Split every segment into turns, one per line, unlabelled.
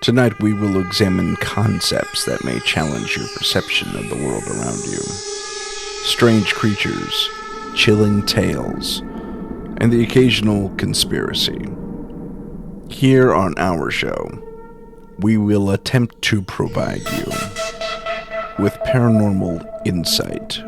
Tonight we will examine concepts that may challenge your perception of the world around you. Strange creatures, chilling tales, and the occasional conspiracy. Here on our show, we will attempt to provide you with paranormal insight.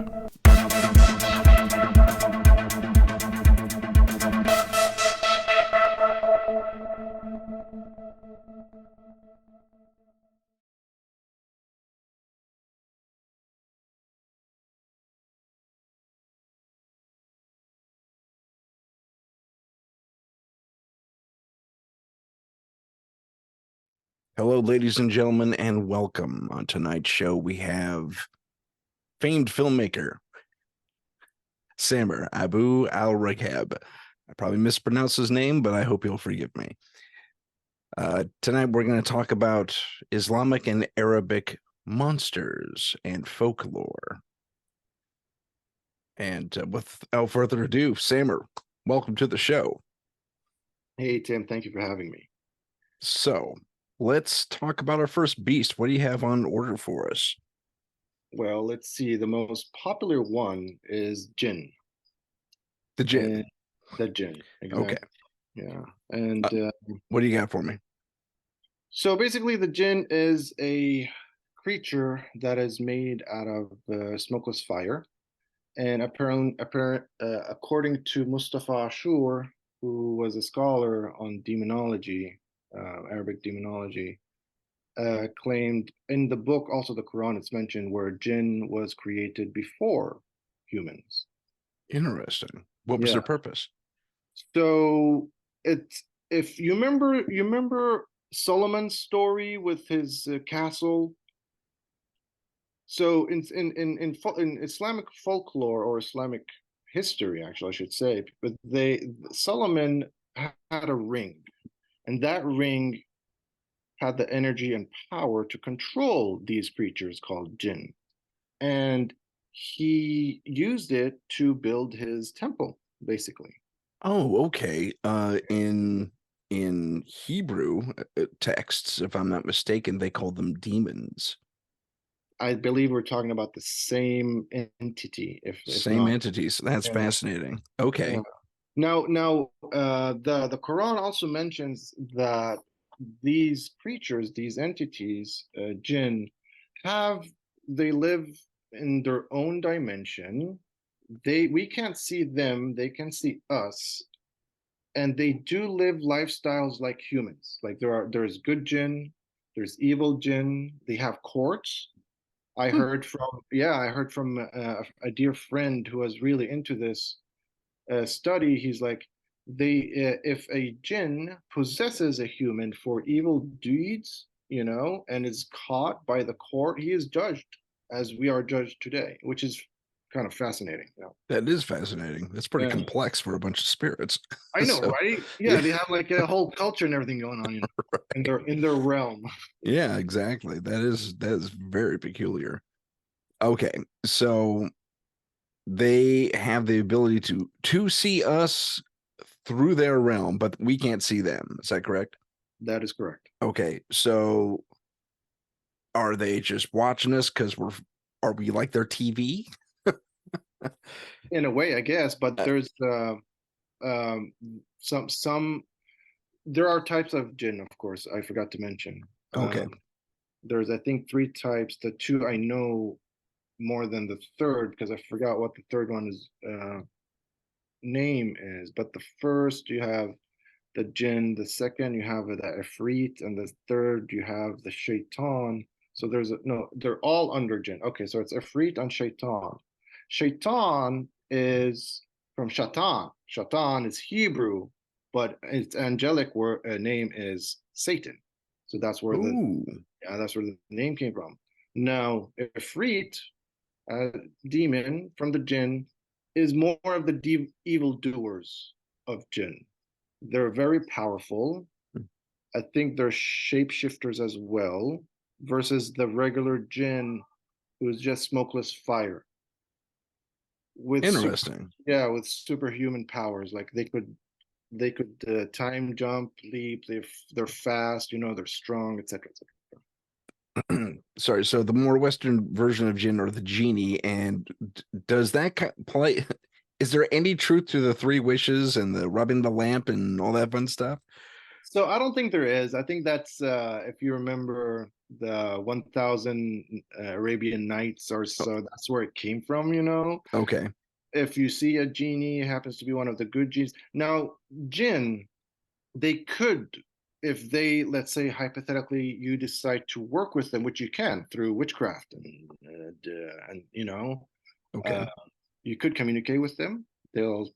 Hello, ladies and gentlemen, and welcome. On tonight's show, we have famed filmmaker Samer Abu Al-Raghab. I probably mispronounced his name, but I hope you'll forgive me. Tonight, we're going to talk about Islamic and Arabic monsters and folklore. And without further ado, Samer, welcome to the show.
Hey, Tim, thank you for having me.
So, let's talk about our first beast. What do you have on order for us?
Well, let's see. The most popular one is Djinn.
The Djinn.
The Djinn, exactly.
Okay.
Yeah. And
what do you got for me?
So basically, the Djinn is a creature that is made out of smokeless fire. And according to Mustafa Ashur, who was a scholar on demonology, Arabic demonology, claimed in the book, also the Quran, it's mentioned where Jinn was created before humans.
Interesting. What was their purpose?
So it's, if you remember Solomon's story with his castle. So in Islamic folklore, or Islamic history, actually, I should say, but Solomon had a ring, and that ring had the energy and power to control these creatures called jinn. And he used it to build his temple, basically.
Oh, okay. In Hebrew texts, if I'm not mistaken, they call them demons.
I believe we're talking about the same entity, if
Same
not.
entities. That's fascinating. Okay.
Yeah. Now, the Quran also mentions that these creatures, these entities, jinn, they live in their own dimension. We can't see them; they can see us, and they do live lifestyles like humans. Like there's good jinn, there's evil jinn. They have courts. I heard from a dear friend who was really into this study. He's like, if a jinn possesses a human for evil deeds, and is caught by the court, he is judged as we are judged today, which is kind of fascinating.
That is fascinating. That's pretty complex for a bunch of spirits.
I know, so, right? Yeah, they have like a whole culture and everything going on, right. in their realm.
Yeah, exactly. That is very peculiar. Okay, so they have the ability to see us through their realm, but we can't see them. Is that correct?
That is correct.
Okay, so are they just watching us because are we like their TV?
In a way, I guess, but there's some there are types of jinn, of course. I forgot to mention.
Okay.
There's, I think, 3 types. The 2 I know more than the third, because I forgot what the third one is name is. But the first, you have the jinn. The second, you have the ifrit, and the third, you have the shaitan. So they're all under jinn. Okay, so it's ifrit and shaitan. Shaitan is from shaitan. Shaitan is Hebrew, but its angelic name is Satan. So that's where the name came from. Now, ifrit, demon from the jinn, is more of the evil doers of jinn. They're very powerful. I think they're shapeshifters as well, versus the regular jinn, who is just smokeless fire.
Interesting.
With superhuman powers, like they could they could time jump, leap. They're fast. They're strong, etc. etc.
Sorry, so the more Western version of Jinn or the genie, and does that play? Is there any truth to the three wishes and the rubbing the lamp and all that fun stuff?
So I don't think there is. I think that's if you remember the 1,000 Arabian Nights or
Oh,
so, that's where it came from.
okay,
If you see a genie, it happens to be one of the good genes. Now, jinn, they could, if they, let's say, hypothetically, you decide to work with them, which you can through witchcraft and uh,
okay,
you could communicate with them. They'll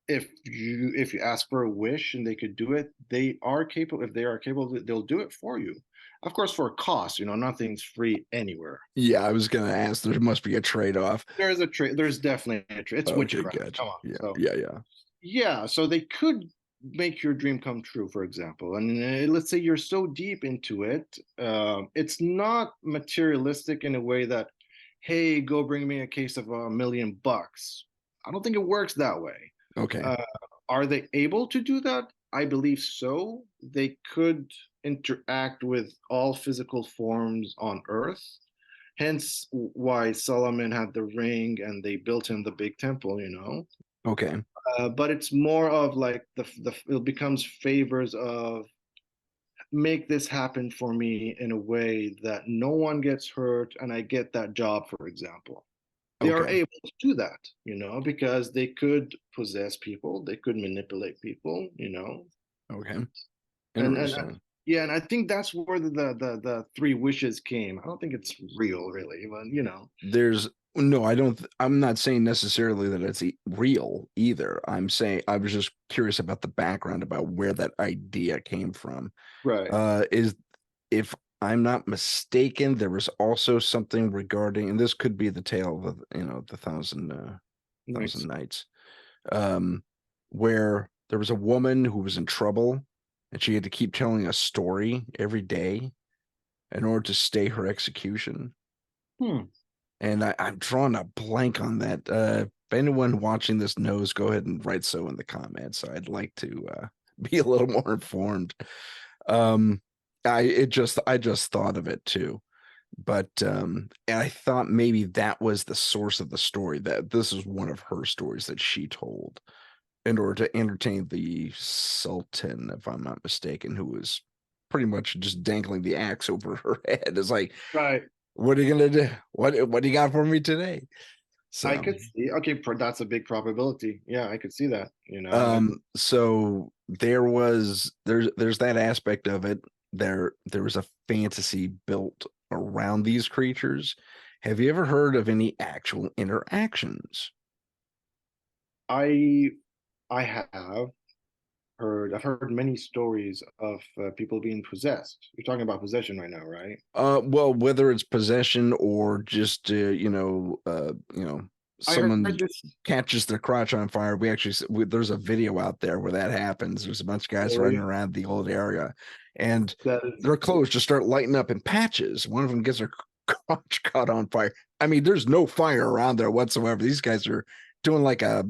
if you ask for a wish and they could do it, they are capable. If they are capable, they'll do it for you. Of course, for a cost. Nothing's free anywhere.
yeah. I was gonna ask. There must be a trade-off.
There is a trade. There's definitely a trade. It's
Okay,
witchcraft.
gotcha.
Come on.
Yeah,
So
yeah, yeah.
yeah, so they could make your dream come true, for example. And let's say you're so deep into it, it's not materialistic in a way that, hey, go bring me a case of $1 million. I don't think it works that way.
Okay,
Uh, are they able to do that? I believe so. They could interact with all physical forms on Earth. Hence why Solomon had the ring and they built him the big temple.
okay.
But it's more of like the it becomes favors of make this happen for me in a way that no one gets hurt and I get that job, for example. They are
Okay.
able to do that, because they could possess people, they could manipulate people.
Okay.
And
Interesting.
yeah, and I think that's where the three wishes came. I don't think it's real, really, but.
There's no, I don't, I'm not saying necessarily that it's real either. I'm saying I was just curious about the background about where that idea came from.
Right.
Is if I'm not mistaken, there was also something regarding, and this could be the tale of the thousand
Nice.
nights, um, where there was a woman who was in trouble, and she had to keep telling a story every day in order to stay her execution.
Hmm.
And I'm drawing a blank on that. If anyone watching this knows, go ahead and write so in the comments. I'd like to be a little more informed. Um, I just thought of it too, but and I thought maybe that was the source of the story. That this is one of her stories that she told in order to entertain the Sultan, if I'm not mistaken, who was pretty much just dangling the axe over her head. It's like,
Right.
what are you gonna do? What do you got for me today?
I
So,
could see. Okay, that's a big probability. Yeah, I could see that.
so there's that aspect of it. There was a fantasy built around these creatures. Have you ever heard of any actual interactions?
I I have I've heard many stories of people being possessed. You're talking about possession right now, right?
Well, whether it's possession or just
I
someone
heard this.
catches their crotch on fire. There's a video out there where that happens. There's a bunch of guys running
Really?
around the old area, and
That is
their clothes just start lighting up in patches. One of them gets her crotch caught on fire. I mean, there's no fire around there whatsoever. These guys are doing like a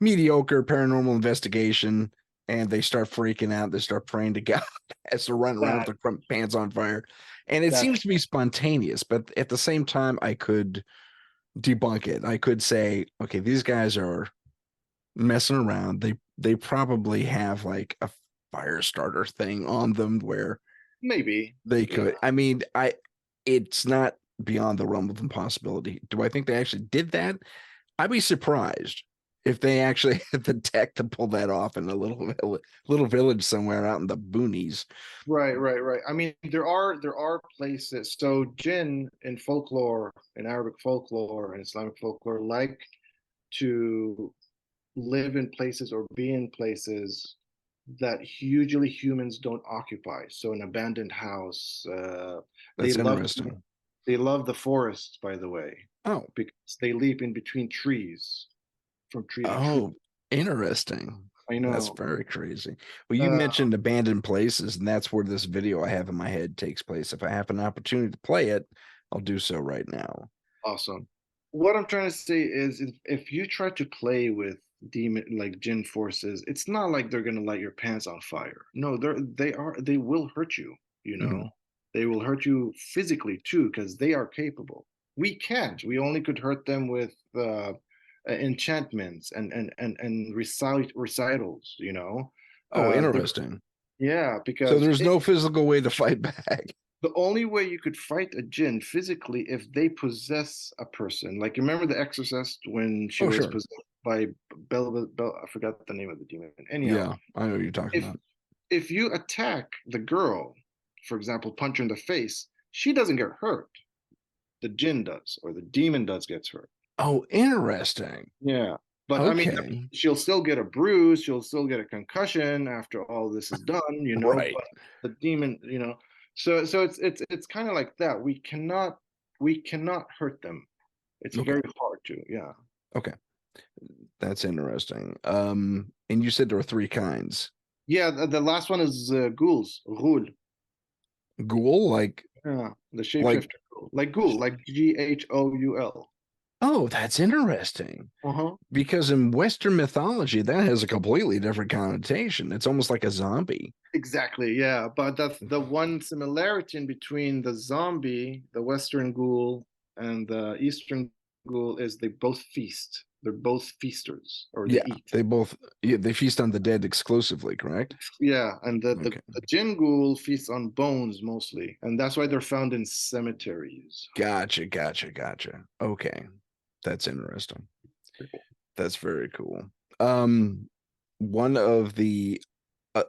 mediocre paranormal investigation, and they start freaking out. They start praying to God as they're running around with
that
their front pants on fire. And it
that
seems to be spontaneous, but at the same time, I could debunk it. I could say, okay, these guys are messing around. They probably have like a fire starter thing on them where
maybe.
they
Yeah.
could. I mean, I it's not beyond the realm of impossibility. Do I think they actually did that? I'd be surprised if they actually had the tech to pull that off in a little village somewhere out in the boonies.
Right, right, right. I mean, there are places. So jinn in folklore, in Arabic folklore and Islamic folklore, like to live in places or be in places that usually humans don't occupy. So an abandoned house. They
That's
love
interesting.
they love the forests, by the way,
Oh,
because they leap in between trees, from tree to tree.
oh, interesting.
I
That's
know.
very crazy. Well, you
Uh,
mentioned abandoned places, and that's where this video I have in my head takes place. If I have an opportunity to play it, I'll do so right now.
awesome. What I'm trying to say is, if you try to play with demon, like Djinn forces, it's not like they're gonna light your pants on fire. No, they will hurt you, you know.
Mhm.
They will hurt you physically too, because they are capable. We can't. We only could hurt them with enchantments and recitals, you know.
Oh,
The
interesting.
Yeah,
So
because
there's no physical way to fight back.
the only way you could fight a Jinn physically if they possess a person. Like, you remember the Exorcist when she
Oh,
was
sure.
possessed by I forgot the name of the demon. Anyhow,
Yeah, I know what you're talking
if
about.
if you attack the girl, for example, punch her in the face, she doesn't get hurt. The Jinn does, or the demon does gets hurt.
Oh, interesting.
Yeah. But I mean,
Okay.
she'll still get a bruise, she'll still get a concussion after all this is done, you know,
Right.
but the demon, you know. So it's kind of like that. We cannot hurt them. It's
Okay.
very hard to, yeah.
Okay. That's interesting. And you said there were three kinds.
Yeah, the last one is ghouls, ghoul.
Ghoul,
Yeah, the
like,
shapeshifter ghoul. Like ghoul, like Ghoul.
oh, that's interesting.
Uh-huh.
Because in Western mythology, that has a completely different connotation. It's almost like a zombie.
Exactly, yeah. But that's the one similarity in between the zombie, the Western ghoul, and the Eastern ghoul is they both feast. They're both feasters, or they
Yeah,
eat.
they feast on the dead exclusively, correct?
Yeah, and
Okay.
the Jinn ghoul feasts on bones mostly, and that's why they're found in cemeteries.
Gotcha, gotcha, gotcha. Okay. That's interesting. That's very cool. Um, one of the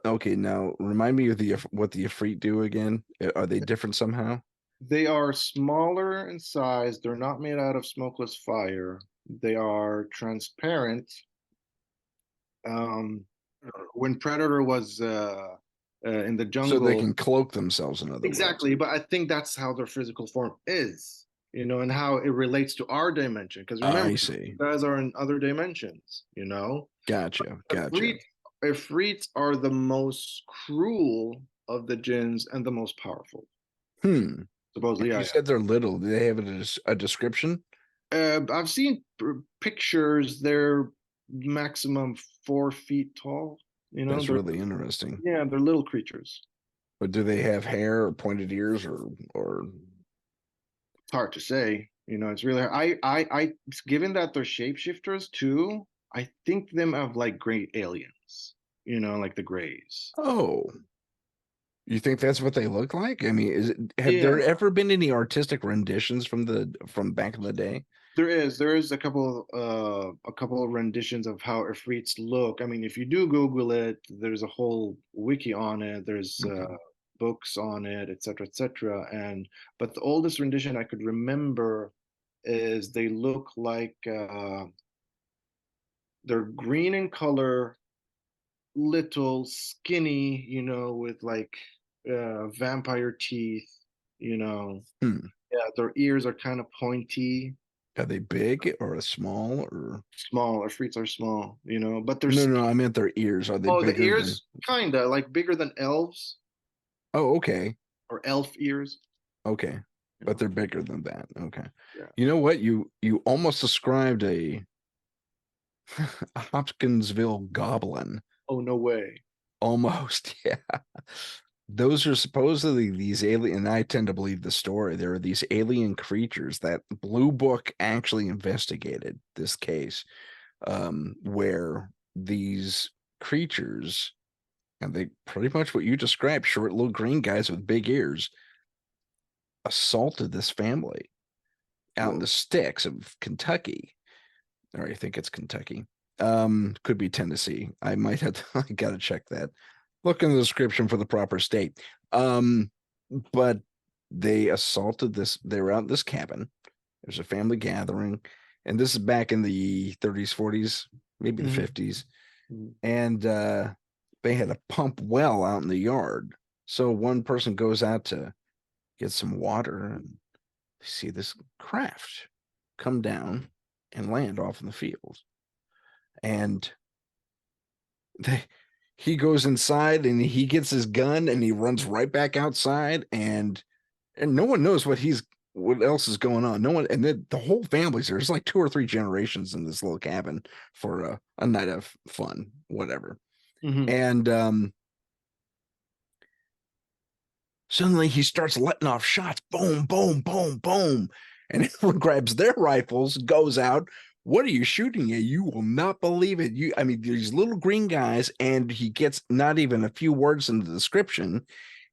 okay, now remind me of what the Ifrit do again. Are they different somehow?
They are smaller in size. They're not made out of smokeless fire. They are transparent. Um, when Predator was in the
So they
jungle,
can cloak themselves, in other words.
exactly. But I think that's how their physical form is, you know, and how it relates to our dimension. Because remember,
I
you
see.
guys are in other dimensions, you know.
Gotcha, gotcha.
Ifrit, Ifrits are the most cruel of the jinns and the most powerful.
Hmm.
Supposedly,
You
yeah,
said they're little. Do they have a description?
I've seen pictures. They're maximum 4 feet tall. You know,
That's
they're
really interesting.
yeah, they're little creatures.
But do they have hair or pointed ears or
It's hard to say. You know, it's really given that they're shapeshifters too. I think them of like great aliens. You know, like the Greys.
oh, you think that's what they look like? I mean, have there
Yeah,
ever been any artistic renditions from back in the day?
there is a couple of renditions of how Ifrits look. I mean, if you do Google it, there's a whole wiki on it. There's
Okay.
books on it, etc., etc. And but the oldest rendition I could remember is they look like they're green in color, little, skinny, you know, with like vampire teeth, you know.
Hmm.
Yeah, their ears are kind of pointy.
Are they big or small or
Small. Our fruits are small, you know, but they're
no, no, I meant their ears. Are they
oh, the
bigger than
ears kinda like bigger than elves
Oh, okay.
or elf ears.
Okay.
You
But
know,
they're bigger than that. Okay.
yeah.
You know what? You almost described a Hopkinsville goblin.
Oh, no way.
Almost, yeah. Those are supposedly these alien, and I tend to believe the story. There are these alien creatures that Blue Book actually investigated this case, where these creatures, and they pretty much what you described, short little green guys with big ears, assaulted this family out in
Whoa.
the sticks of Kentucky. Or I think it's Kentucky. Could be Tennessee. I might have to, I gotta check that. Look in the description for the proper state. But they assaulted this, they were out in this cabin. There's a family gathering, and this is back in the 30s, 40s, maybe the
Mhm.
50s.
Mhm.
And they had a pump well out in the yard. So one person goes out to get some water and see this craft come down and land off in the field. And they, he goes inside and he gets his gun and he runs right back outside and no one knows what he's what else is going on? No one, and then the whole family's there. There's like 2 or 3 generations in this little cabin for a night of fun, whatever.
Hmm.
And suddenly he starts letting off shots, boom, boom, boom, boom, and everyone grabs their rifles, goes out. What are you shooting at? You will not believe it. I mean, these little green guys, and he gets not even a few words in the description.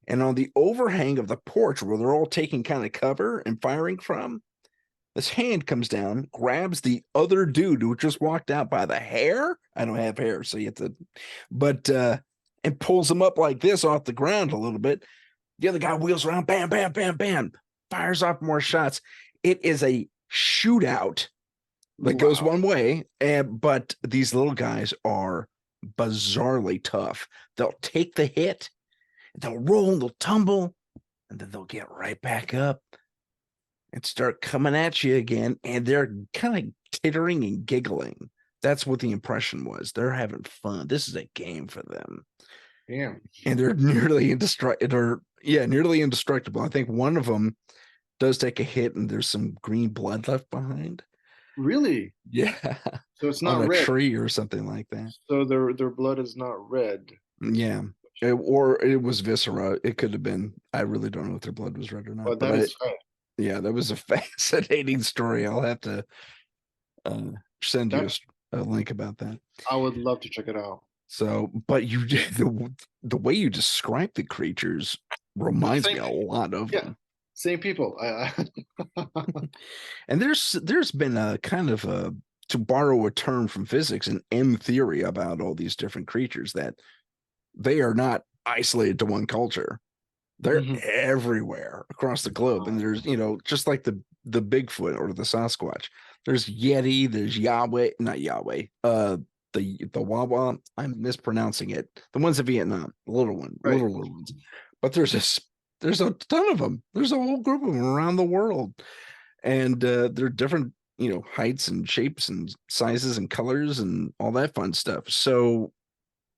And on the overhang of the porch where they're all taking kind of cover and firing from, this hand comes down, grabs the other dude who just walked out by the hair. I don't have hair, so you have to, but and pulls him up like this off the ground a little bit. The other guy wheels around, bam, bam, bam, bam, fires off more shots. It is a shootout that goes
Wow.
one way, but these little guys are bizarrely tough. They'll take the hit, they'll roll, they'll tumble, and then they'll get right back up and start coming at you again. And they're kind of tittering and giggling. That's what the impression was. They're having fun. This is a game for them.
Damn.
And they're nearly indestructible. Yeah, nearly indestructible. I think one of them does take a hit and there's some green blood left behind.
Really?
Yeah.
So it's
On
not
a
red.
tree or something like that.
So their blood is not red.
Yeah. Or it was viscera. It could have been. I really don't know if their blood was red or
Oh,
not.
that
But
is fine.
yeah, that was a fascinating story. I'll have to send you
That
a link about that.
I would love to check it out.
So, but the way you describe the creatures reminds
Same,
me a lot of
yeah,
them.
same people.
And there's been a kind of a, to borrow a term from physics, an M theory about all these different creatures, that they are not isolated to one culture. They're
Mhm.
everywhere across the globe. And there's, just like the Bigfoot or the Sasquatch. There's Yeti, there's Yahweh, not Yahweh, the Wawa. I'm mispronouncing it. The ones in Vietnam, the little one,
Right.
little ones. But there's a ton of them. There's a whole group of them around the world. And they're different, heights and shapes and sizes and colors and all that fun stuff. So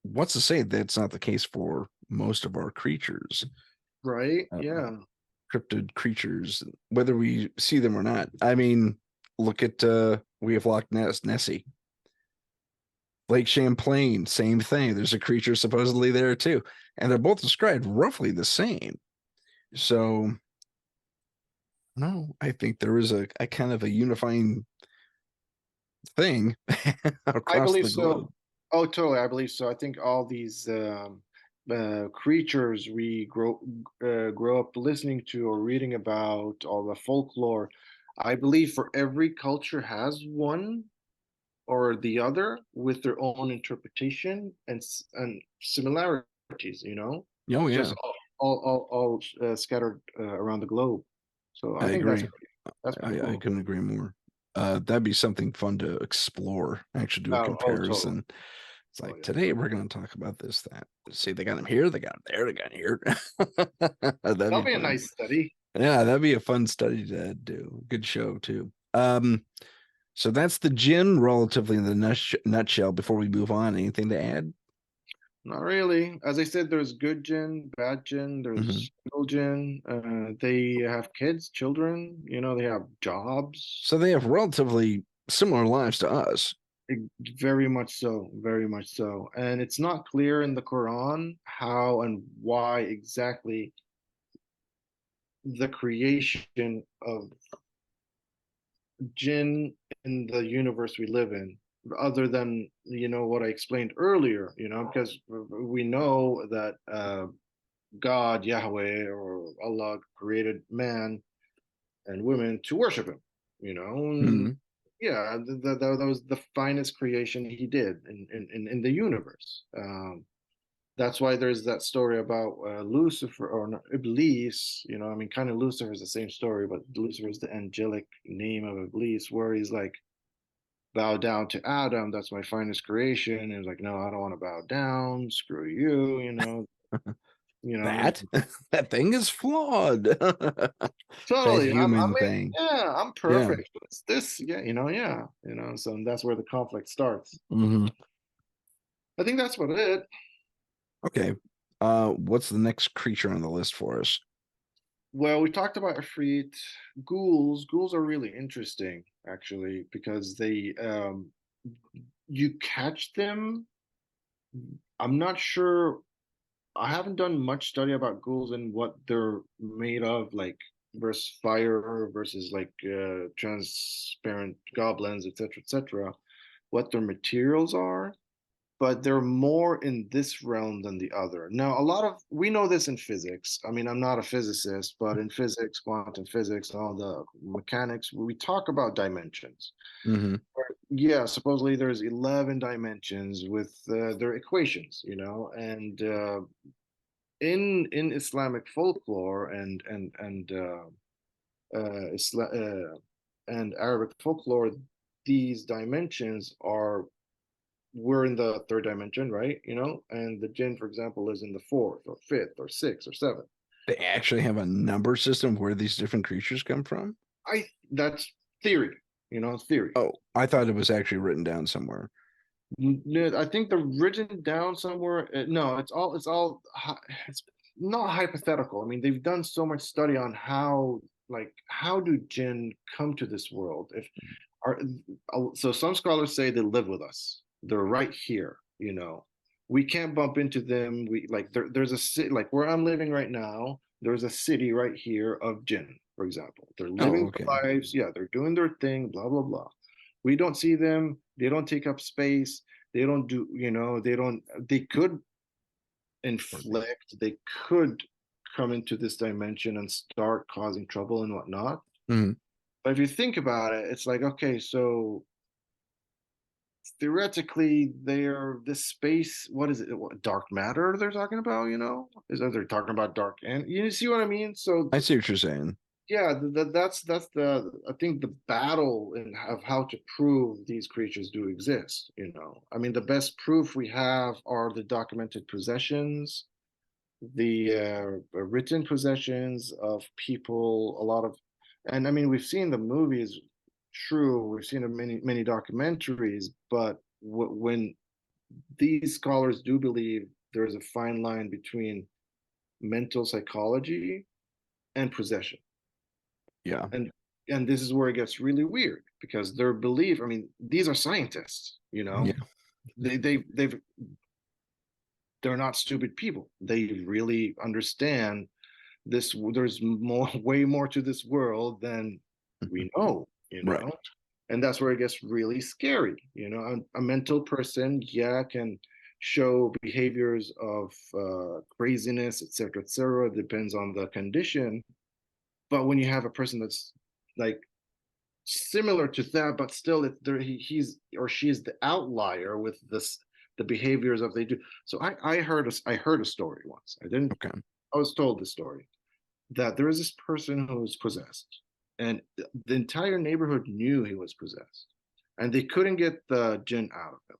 what's to say that's not the case for most of our creatures?
Right.
uh,
Yeah.
Cryptid creatures, whether we see them or not. I mean, look at we have Loch Ness, Nessie, Lake Champlain, same thing. There's a creature supposedly there too, and they're both described roughly the same. So, no, I think there is a kind of a unifying thing
I
across
believe
the globe.
so. Oh, totally. I believe so. I think all these creatures we grow up listening to or reading about, all the folklore, I believe for every culture has one or the other with their own interpretation and similarities.
Oh
Just
yeah,
all scattered around the globe. So
I
I think
agree.
that's pretty
I
cool.
couldn't agree more. That'd be something fun to explore. Actually, do a
Totally.
comparison. It's
Oh
like
yeah.
today we're going to talk about this, that. See, they got them here, they got them there, they got 'em here. That'd
That'll
be
be a
fun.
nice study.
Yeah, that'd be a fun study to do. Good show too. So that's the Djinn, relatively in the nutshell. Before we move on, anything to add?
Not really. As I said, there's good Jinn, bad Jinn,
Hmm.
there's evil Jinn. They have kids, children, they have jobs.
So they have relatively similar lives to us.
Very much so, very much so. And it's not clear in the Quran how and why exactly the creation of Jinn in the universe we live in, other than, what I explained earlier, because we know that God, Yahweh, or Allah created man and women to worship him, and
Hmm.
yeah, that was the finest creation he did in the universe. That's why there's that story about Lucifer or not, Iblis, I mean, kind of Lucifer is the same story, but Lucifer is the angelic name of Iblis, where he's like, bow down to Adam, that's my finest creation. And he's like, no, I don't want to bow down, screw you,
That that thing is flawed. That
totally.
human thing.
Yeah, I'm
Yeah.
perfect. It's this, yeah, yeah, so that's where the conflict starts.
Hmm.
I think that's what it.
Okay. What's the next creature on the list for us?
Well, we talked about Ifrit. Ghouls. Ghouls are really interesting, actually, because they you catch them. I'm not sure. I haven't done much study about ghouls and what they're made of, like versus fire versus like transparent goblins, etc., etc. What their materials are, but they're more in this realm than the other. Now, a lot of we know this in physics. I mean, I'm not a physicist, but in physics, quantum physics, all the mechanics, we talk about dimensions.
Hmm.
Yeah, supposedly there's 11 dimensions with their equations, and in Islamic folklore and Arabic folklore, these dimensions are we're in the third dimension, right? And the jinn, for example, is in the fourth or fifth or sixth or seventh.
They actually have a number system where these different creatures come from?
I That's theory, theory.
Oh, I thought it was actually written down somewhere.
I think the written down somewhere. No, it's not hypothetical. I mean, they've done so much study on how do jinn come to this world? If are So some scholars say they live with us. They're right here. We can't bump into them. There's a city like where I'm living right now. There's a city right here of jinn, for example. They're
Oh,
living
okay.
their lives. Yeah, they're doing their thing. Blah blah blah. We don't see them. They don't take up space. They don't do. They don't. They could inflict. They could come into this dimension and start causing trouble and whatnot.
Mhm.
But if you think about it, it's like, okay, so theoretically, they're this space. What is it? What, dark matter they're talking about? Is that they're talking about dark, and you see what I mean? So
I see what you're saying.
yeah, that's the I think the battle of how to prove these creatures do exist. I mean, the best proof we have are the documented possessions, the written possessions of people. A lot of, and I mean, we've seen the movies. True, we've seen many documentaries, but when these scholars do believe there's a fine line between mental psychology and possession.
Yeah.
And this is where it gets really weird because their belief, I mean, these are scientists,
Yeah.
they're not stupid people. They really understand this. There's way more to this world than we know,
Right.
and that's where it gets really scary. A mental person, yeah, can show behaviors of craziness, etc., etc. Depends on the condition. But when you have a person that's like similar to that, but still he's or she is the outlier with the behaviors of they do. So I heard a story once.
Okay.
I was told the story that there is this person who was possessed, and the entire neighborhood knew he was possessed, and they couldn't get the jinn out of him.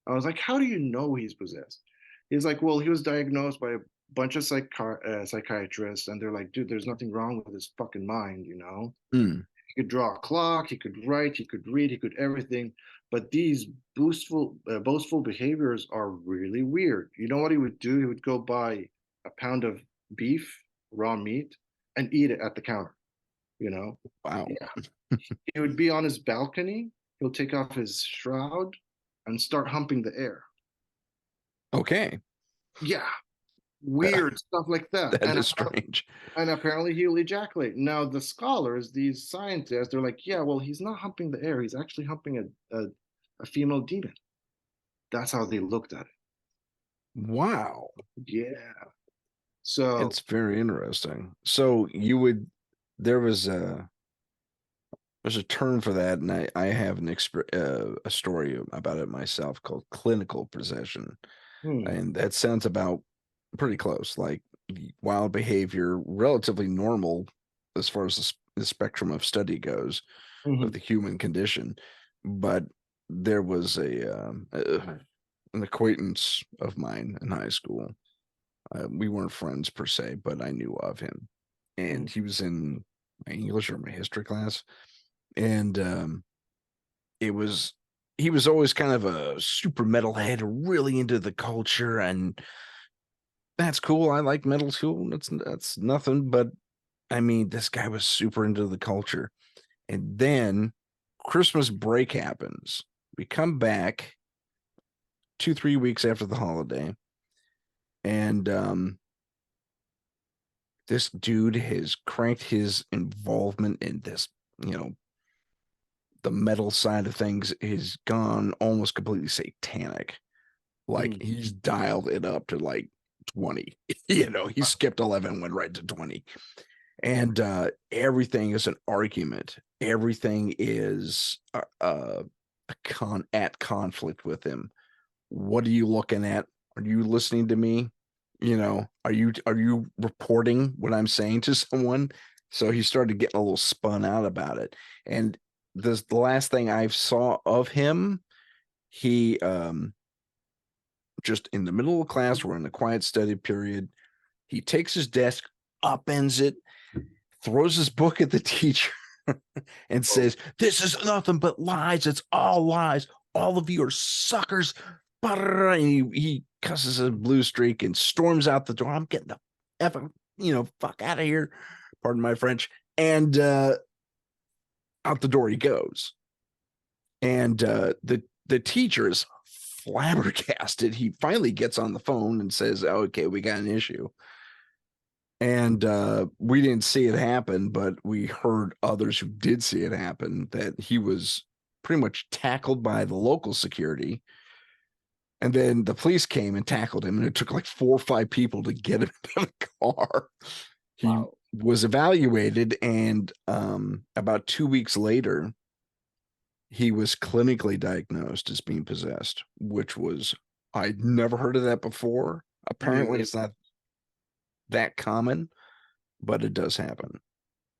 I was like, how do you know he's possessed? He's like, well, he was diagnosed by a bunch of psychiatrists, and they're like, dude, there's nothing wrong with his fucking mind.
Mm.
He could draw a clock, he could write, he could read, he could everything. But these boastful behaviors are really weird. You know what he would do? He would go buy a pound of beef, raw meat, and eat it at the counter. You know,
Wow.
yeah. He would be on his balcony. He'll take off his shroud and start humping the air.
Okay.
Yeah, weird stuff like that.
That is strange.
And apparently he'll ejaculate. Now the scholars, these scientists, they're like, yeah, well, he's not humping the air. He's actually humping a female demon. That's how they looked at it.
Wow.
Yeah. So
It's very interesting. So you would there was there's a term for that, and I have a story about it myself called clinical possession,
hmm,
and that sounds about pretty close. Like wild behavior, relatively normal as far as the spectrum of study goes of
mhm,
the human condition, but there was an acquaintance of mine in high school. We weren't friends per se, but I knew of him,
mhm,
and he was in my English or my history class, and it was he was always kind of a super metalhead, really into the culture, and that's cool. I like metal too. That's nothing, but I mean, this guy was super into the culture. And then Christmas break happens. We come back 2, 3 weeks after the holiday, and this dude has cranked his involvement in this, you know, the metal side of things has gone almost completely satanic. Like
Mm.
he's dialed it up to like 20. He skipped 11, went right to 20. And everything is an argument. Everything is at conflict with him. What are you looking at? Are you listening to me? Are you reporting what I'm saying to someone? So he started getting a little spun out about it. And the last thing I saw of him, he just in the middle of class, we're in the quiet study period. He takes his desk, upends it, throws his book at the teacher, and says, "This is nothing but lies. It's all lies. All of you are suckers." And he cusses a blue streak and storms out the door. I'm getting the fuck out of here. Pardon my French. And out the door he goes. And the teacher is flabbergasted. He finally gets on the phone and says, "Okay, we got an issue." And we didn't see it happen, but we heard others who did see it happen, that he was pretty much tackled by the local security. And then the police came and tackled him, and it took like 4 or 5 people to get him into the car. He
Wow.
was evaluated, and about 2 weeks later, he was clinically diagnosed as being possessed, which was, I'd never heard of that before. Apparently,
You,
it's not that common, but it does happen.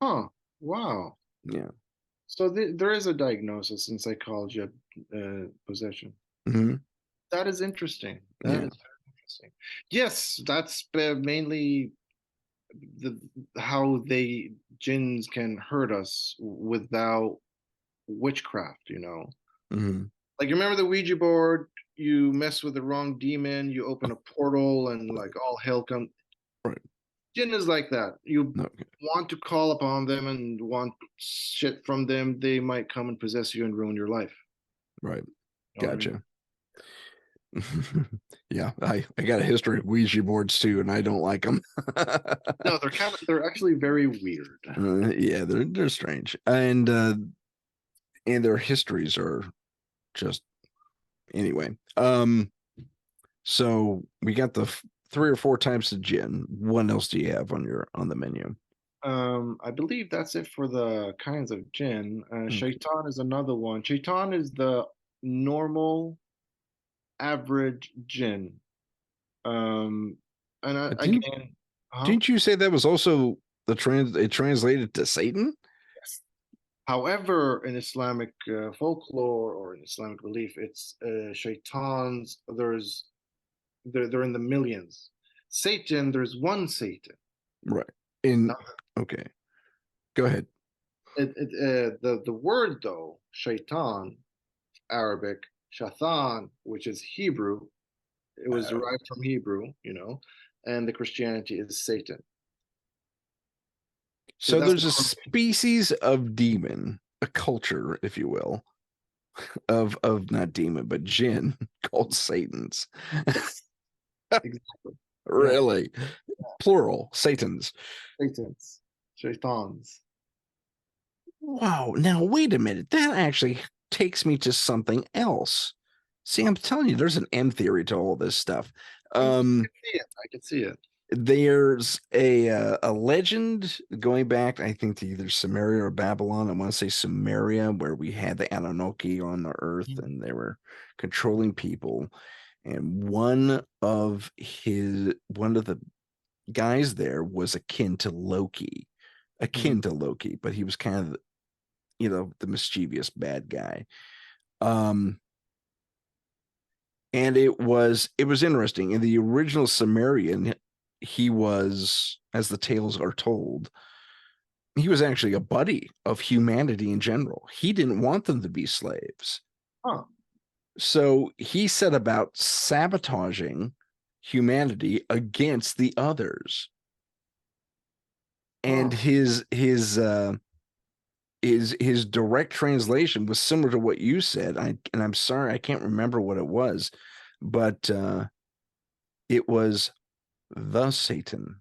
huh. Wow.
Yeah.
So there is a diagnosis in psychology of possession.
Hmm.
That is interesting. That
Yeah.
is very interesting. Yes, that's mainly the how they jinns can hurt us without witchcraft, you know.
Hmm.
Like you remember the Ouija board, you mess with the wrong demon, you open a portal and
Right.
like all hell comes.
Right.
Jinn is like that. You
Okay.
want to call upon them and want shit from them, they might come and possess you and ruin your life.
Right.
You know what I mean?
Gotcha. Yeah. I got a history of Ouija boards too, and I don't like them.
No, they're actually very weird.
Yeah, they're strange. And their histories are just anyway. So we got the 3 or 4 types of gin. What else do you have on the menu?
I believe that's it for the kinds of jinn.
Okay.
Shaitan is another one. Shaitan is the normal, average jinn. Um, and
Didn't
again, huh?
didn't you say that was also it translated to Satan?
Yes. However, in Islamic folklore or in Islamic belief, it's shaitans. They're in the millions. Satan, there's one Satan.
Right. In
Now,
Okay. Go ahead.
the word though, shaitan, Arabic, shaitan, which is Hebrew, it was
Uh,
derived from Hebrew, you know, and the Christianity is Satan.
so
That's
there's a species of demon, a culture, if you will, of not demon, but jinn called Satans.
yes, exactly. Yeah,
Really? Plural, Satans.
Satans, shaitans.
Wow. Now, wait a minute. That actually takes me to something else. See, I'm telling you, there's an M theory to all this stuff.
I can
Um,
see it. I can see it.
there's a legend going back, I think, to either Samaria or Babylon. I want to say Samaria, where we had the Anunnaki on the earth
Mhm.
and they were controlling people. And one of the guys there was
Mhm.
akin to Loki, but he was kind of the mischievous bad guy. Um, and it was interesting. In the original Sumerian, he was, as the tales are told, he was actually a buddy of humanity in general. He didn't want them to be slaves.
Huh.
So he set about sabotaging humanity against the others. and his direct translation was similar to what you said. I'm sorry, I can't remember what it was, but it was the Satan.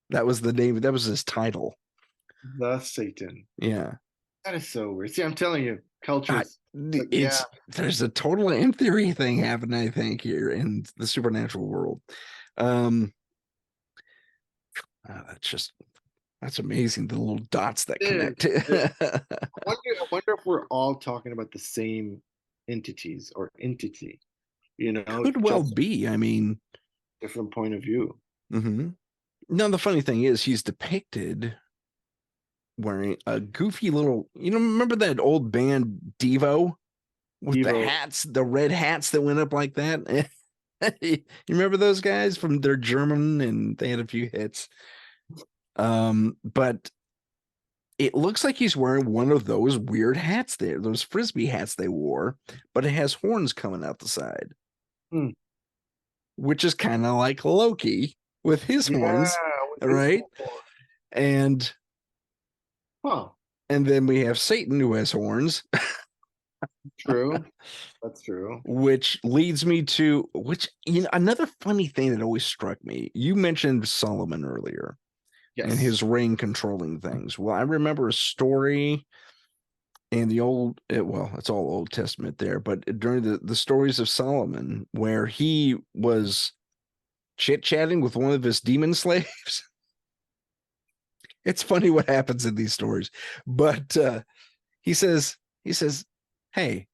That was the name. That was his title.
The Satan.
Yeah.
That is so weird. See, I'm telling you,
Uh,
cultures. But yeah,
there's a total M theory thing happening, I think, here in the supernatural world. Um, that's amazing. The little dots that
it
connect.
is. I wonder if we're all talking about the same entities or entity,
Could well
just
be. I mean,
different point of view.
mm-hmm. Now the funny thing is, he's depicted wearing a goofy little. Remember that old band Devo with the
Evo.
hats, the red hats that went up like that? You remember those guys from their German, and they had a few hits. But it looks like he's wearing one of those weird hats there, those frisbee hats they wore, but it has horns coming out the side,
Hmm.
which is kind of like Loki with his
Yeah,
horns,
with his
right?
horn.
And
Huh.
and then we have Satan who has horns,
True. That's true.
which leads me to another funny thing that always struck me. You mentioned Solomon earlier and
Yes.
his ring controlling things. Well, I remember a story in the it's all Old Testament there, but during the stories of Solomon, where he was chit-chatting with one of his demon slaves. It's funny what happens in these stories, but he says, hey,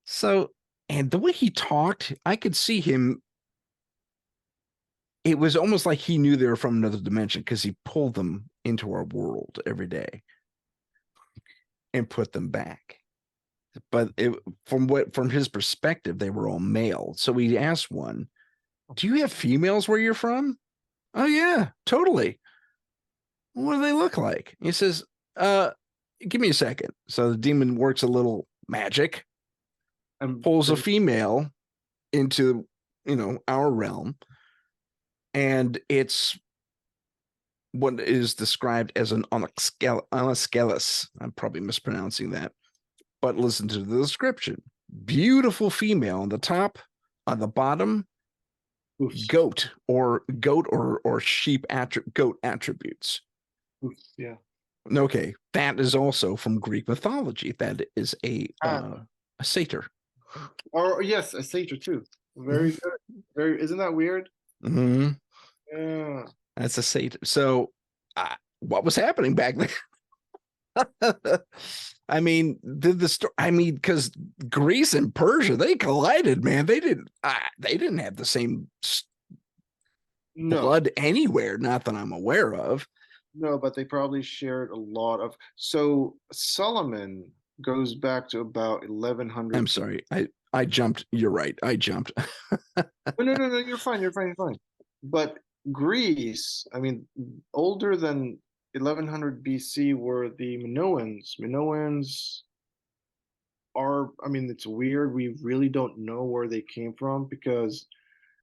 so, and the way he talked, I could see him. It was almost like he knew they were from another dimension because he pulled them into our world every day and put them back. But from his perspective, they were all male. So he asked one, "Do you have females where you're from?" "Oh yeah, totally." "What do they look like?" He says, "Give me a second." So the demon works a little magic,
I'm
pulls a
pretty
female into our realm, and it's what is described as an onyxgelis. I'm probably mispronouncing that, but listen to the description. Beautiful female on the top, on the bottom,
oofs.
goat or sheep goat attributes.
Oofs, yeah.
Okay, that is also from Greek mythology. That is
Ah.
a satyr.
Or yes, a satyr too. Very good. Very. Isn't that weird?
Mm-hmm.
Yeah.
That's a satyr. So, what was happening back then? I mean, the story. I mean, because Greece and Persia, they collided, man. They didn't have the same
No.
blood anywhere. Not that I'm aware of.
No, but they probably shared a lot of. So Solomon goes back to about
I'm
1100.
sorry. I jumped. You're right. I jumped.
No, no, no, no. You're fine. You're fine. You're fine. But Greece, I mean, older than 1100 BC were the Minoans. Minoans are, I mean, it's weird. We really don't know where they came from because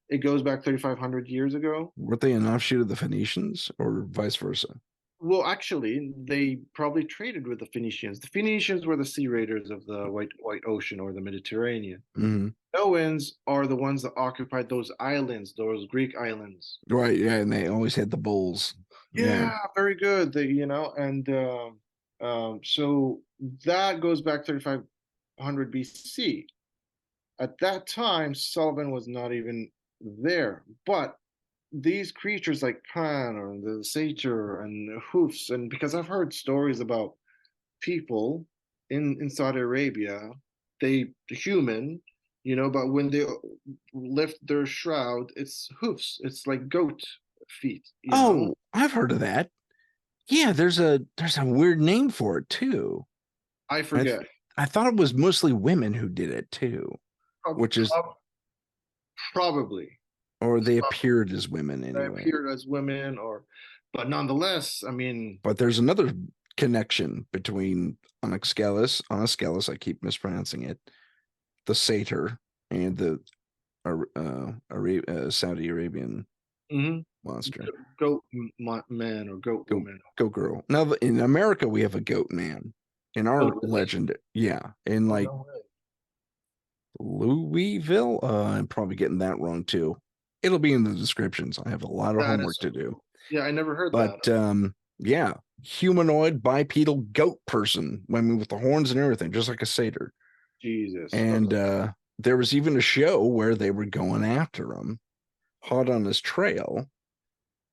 it goes back 3,500 years ago.
Weren't they an offshoot of the Phoenicians, or vice versa?
Well, actually, they probably traded with the Phoenicians. The Phoenicians were the sea raiders of the White Ocean or the Mediterranean.
Mm-hmm.
Minoans are the ones that occupied those islands, those Greek islands.
Right. Yeah, and they always had the bulls. Yeah.
Yeah, very good. And so that goes back 3,500 BC. At that time, Sullivan was not even there, but these creatures like Pan or the satyr and hoofs, and because I've heard stories about people in Saudi Arabia, they human, but when they lift their shroud, it's hoofs. It's like goat feet.
Oh, I've heard of that. Yeah, there's a weird name for it too.
I
I
forget.
I thought it was mostly women who did it too,
Prob-
which is
prob- Probably
or they appeared as women
they
anyway.
appeared as women, but nonetheless, I mean,
But there's another connection between Onyxgelis, I keep mispronouncing it, the satyr, and the Saudi Arabian
mhm.
monster.
Man or goat
Go,
woman.
go girl. Now in America, we have a goat man. In
Oh,
our
really?
legend, yeah, in
Oh,
like
no way.
Louisville. I'm probably getting that wrong too. It'll be in the descriptions. I have a lot of
That is
homework
so
to do.
cool. Yeah, I never heard that.
But yeah, humanoid bipedal goat person. I mean, with the horns and everything, just like a satyr.
Jesus.
And
Okay.
there was even a show where they were going after him, hot on his trail.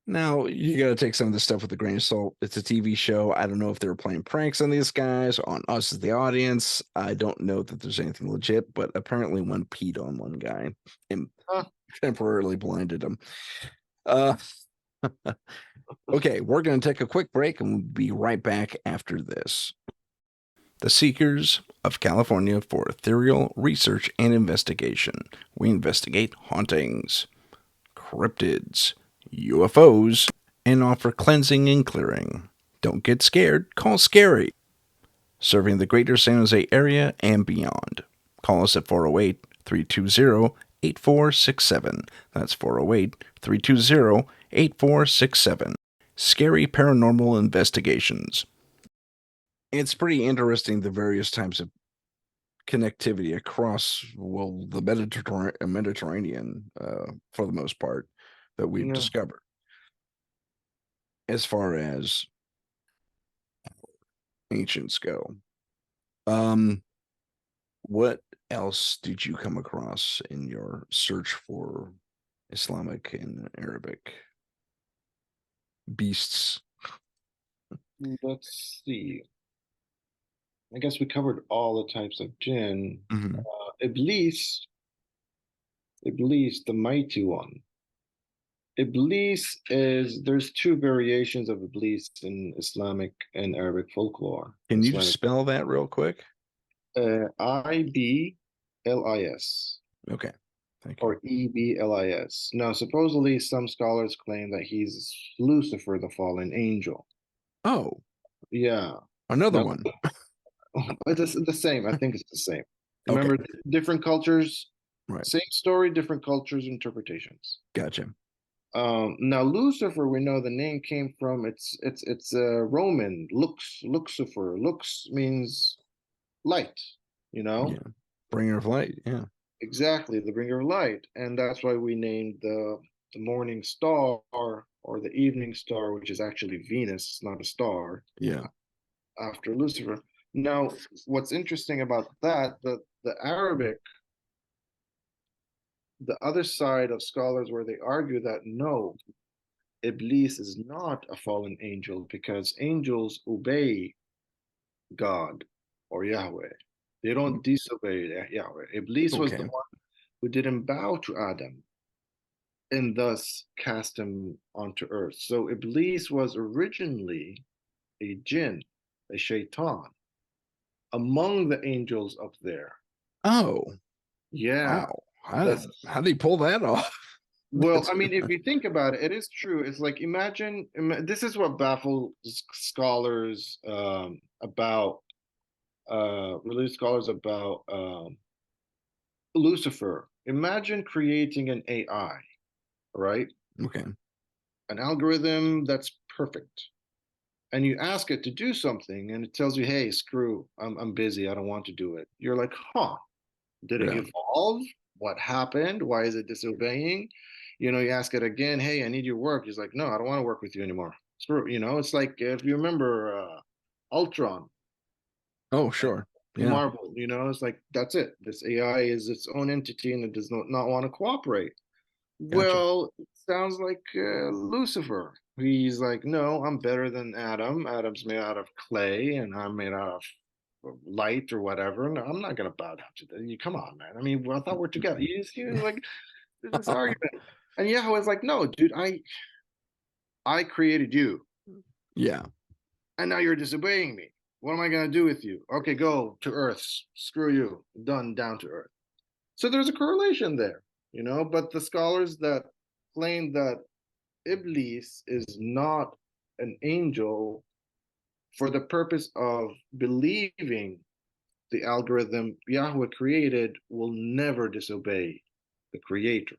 Now, you got to take some of this stuff with a grain of salt. It's a TV show. I don't know if they were playing pranks on these guys, on us as the audience. I don't know that there's anything legit, but apparently one peed on one guy and
Huh.
temporarily blinded him. Uh, okay, we're going to take a quick break and we'll be right back after this. The Seekers of California for Ethereal Research and Investigation. We investigate hauntings, cryptids, UFOs, and offer cleansing and clearing. Don't get scared, call Scary. Serving the greater San Jose area and beyond. Call us at 408 320 8467. That's 408 320 8467. Scary Paranormal Investigations. It's pretty interesting the various types of connectivity across, well, the Mediterranean for the most part that we've
Yeah.
discovered as far as ancients go. Um, what else did you come across in your search for Islamic and Arabic beasts?
Let's see. I guess we covered all the types of jinn.
Mm-hmm.
Iblis, Iblis, the mighty one. Iblis is, there's two variations of Iblis in Islamic and Arabic folklore.
Can you just
Islamic,
spell that real quick?
Iblis
Okay, thank you.
or Eblis. Now, supposedly, some scholars claim that he's Lucifer, the fallen angel.
Oh,
Yeah.
another
Now,
one.
it's the same. I think it's the same.
Okay,
Remember, different cultures,
right.
same story, different cultures, interpretations.
Gotcha.
Now Lucifer, we know the name came from it's Roman Lucifer. Lux means light, you know?
Yeah. Bringer of light. Yeah.
Exactly, the bringer of light. And that's why we named the morning star or the evening star, which is actually Venus, not a star,
Yeah.
after Lucifer. Now, what's interesting about that, the Arabic, the other side of scholars where they argue that no, Iblis is not a fallen angel because angels obey God or Yahweh. They don't disobey Yahweh. Iblis was the
Okay.
one who didn't bow to Adam and thus cast him onto earth. So Iblis was originally a jinn, a shaitan, among the angels up there.
Oh,
Yeah,
wow.
that's
How did he pull that off?
well, I mean, if you think about it, it is true. It's like this is what baffles scholars about religious scholars about Lucifer. Imagine creating an AI, right?
Okay.
An algorithm that's perfect. And you ask it to do something and it tells you, hey, screw, I'm busy. I don't want to do it. You're like, huh, did it
Yeah.
evolve? What happened? Why is it disobeying? You ask it again, hey, I need your work. He's like, no, I don't want to work with you anymore. Screw, it's like if you remember Ultron,
Oh, sure. Yeah.
Marvel, it's like that's it. This AI is its own entity and it does not want to cooperate.
Gotcha.
Well, it sounds like Lucifer. He's like, no, I'm better than Adam. Adam's made out of clay and I'm made out of light or whatever. No, I'm not gonna bow down to that. You come on, man. I mean, I thought we're together. You see, like there's this argument. And Yahweh's like, no, dude, I created you.
Yeah.
And now you're disobeying me. What am I gonna do with you? Okay, go to Earth. Screw you. Done down to Earth. So there's a correlation there, but the scholars that claim that Iblis is not an angel for the purpose of believing the algorithm Yahweh created will never disobey the creator.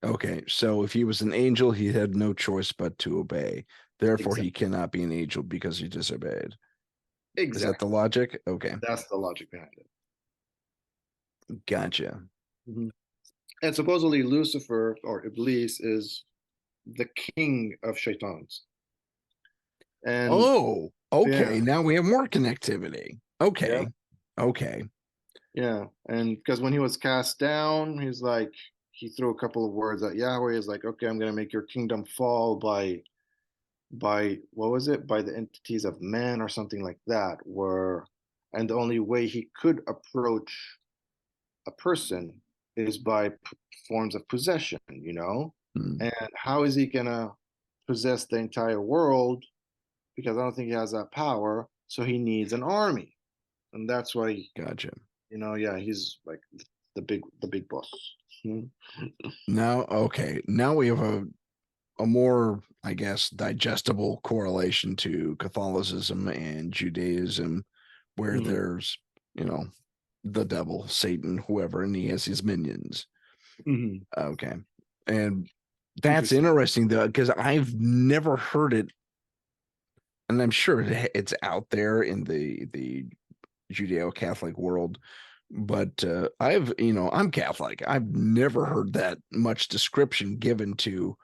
Okay, so if he was an angel, he had no choice but to obey. Therefore, he
Exactly.
cannot be an angel because he disobeyed. Is that the
Exactly.
logic? Okay,
That's the logic behind it.
gotcha.
Mhm. And supposedly Lucifer or Iblis is the king of shaitans. And
Oh,
yeah,
okay. Now we have more connectivity.
yeah,
Okay, okay,
yeah. And because when he was cast down, he's like, he threw a couple of words at Yahweh. He's like, okay, I'm gonna make your kingdom fall by what was it? By the entities of man or something like that. Where and the only way he could approach a person is by forms of possession, you know?
Hmm,
And how is he gonna possess the entire world? Because I don't think he has that power. So he needs an army, and that's why,
gotcha.
yeah, he's like the big boss. Hmm.
Now, okay, now we have a more, I guess, digestible correlation to Catholicism and Judaism, where
Hmm.
there's, you know, the devil, Satan, whoever, and he has his minions.
Hmm.
Okay. And that's
Interesting.
interesting though, because I've never heard it, and I'm sure it's out there in the Judeo-Catholic world, but I'm Catholic. I've never heard that much description given to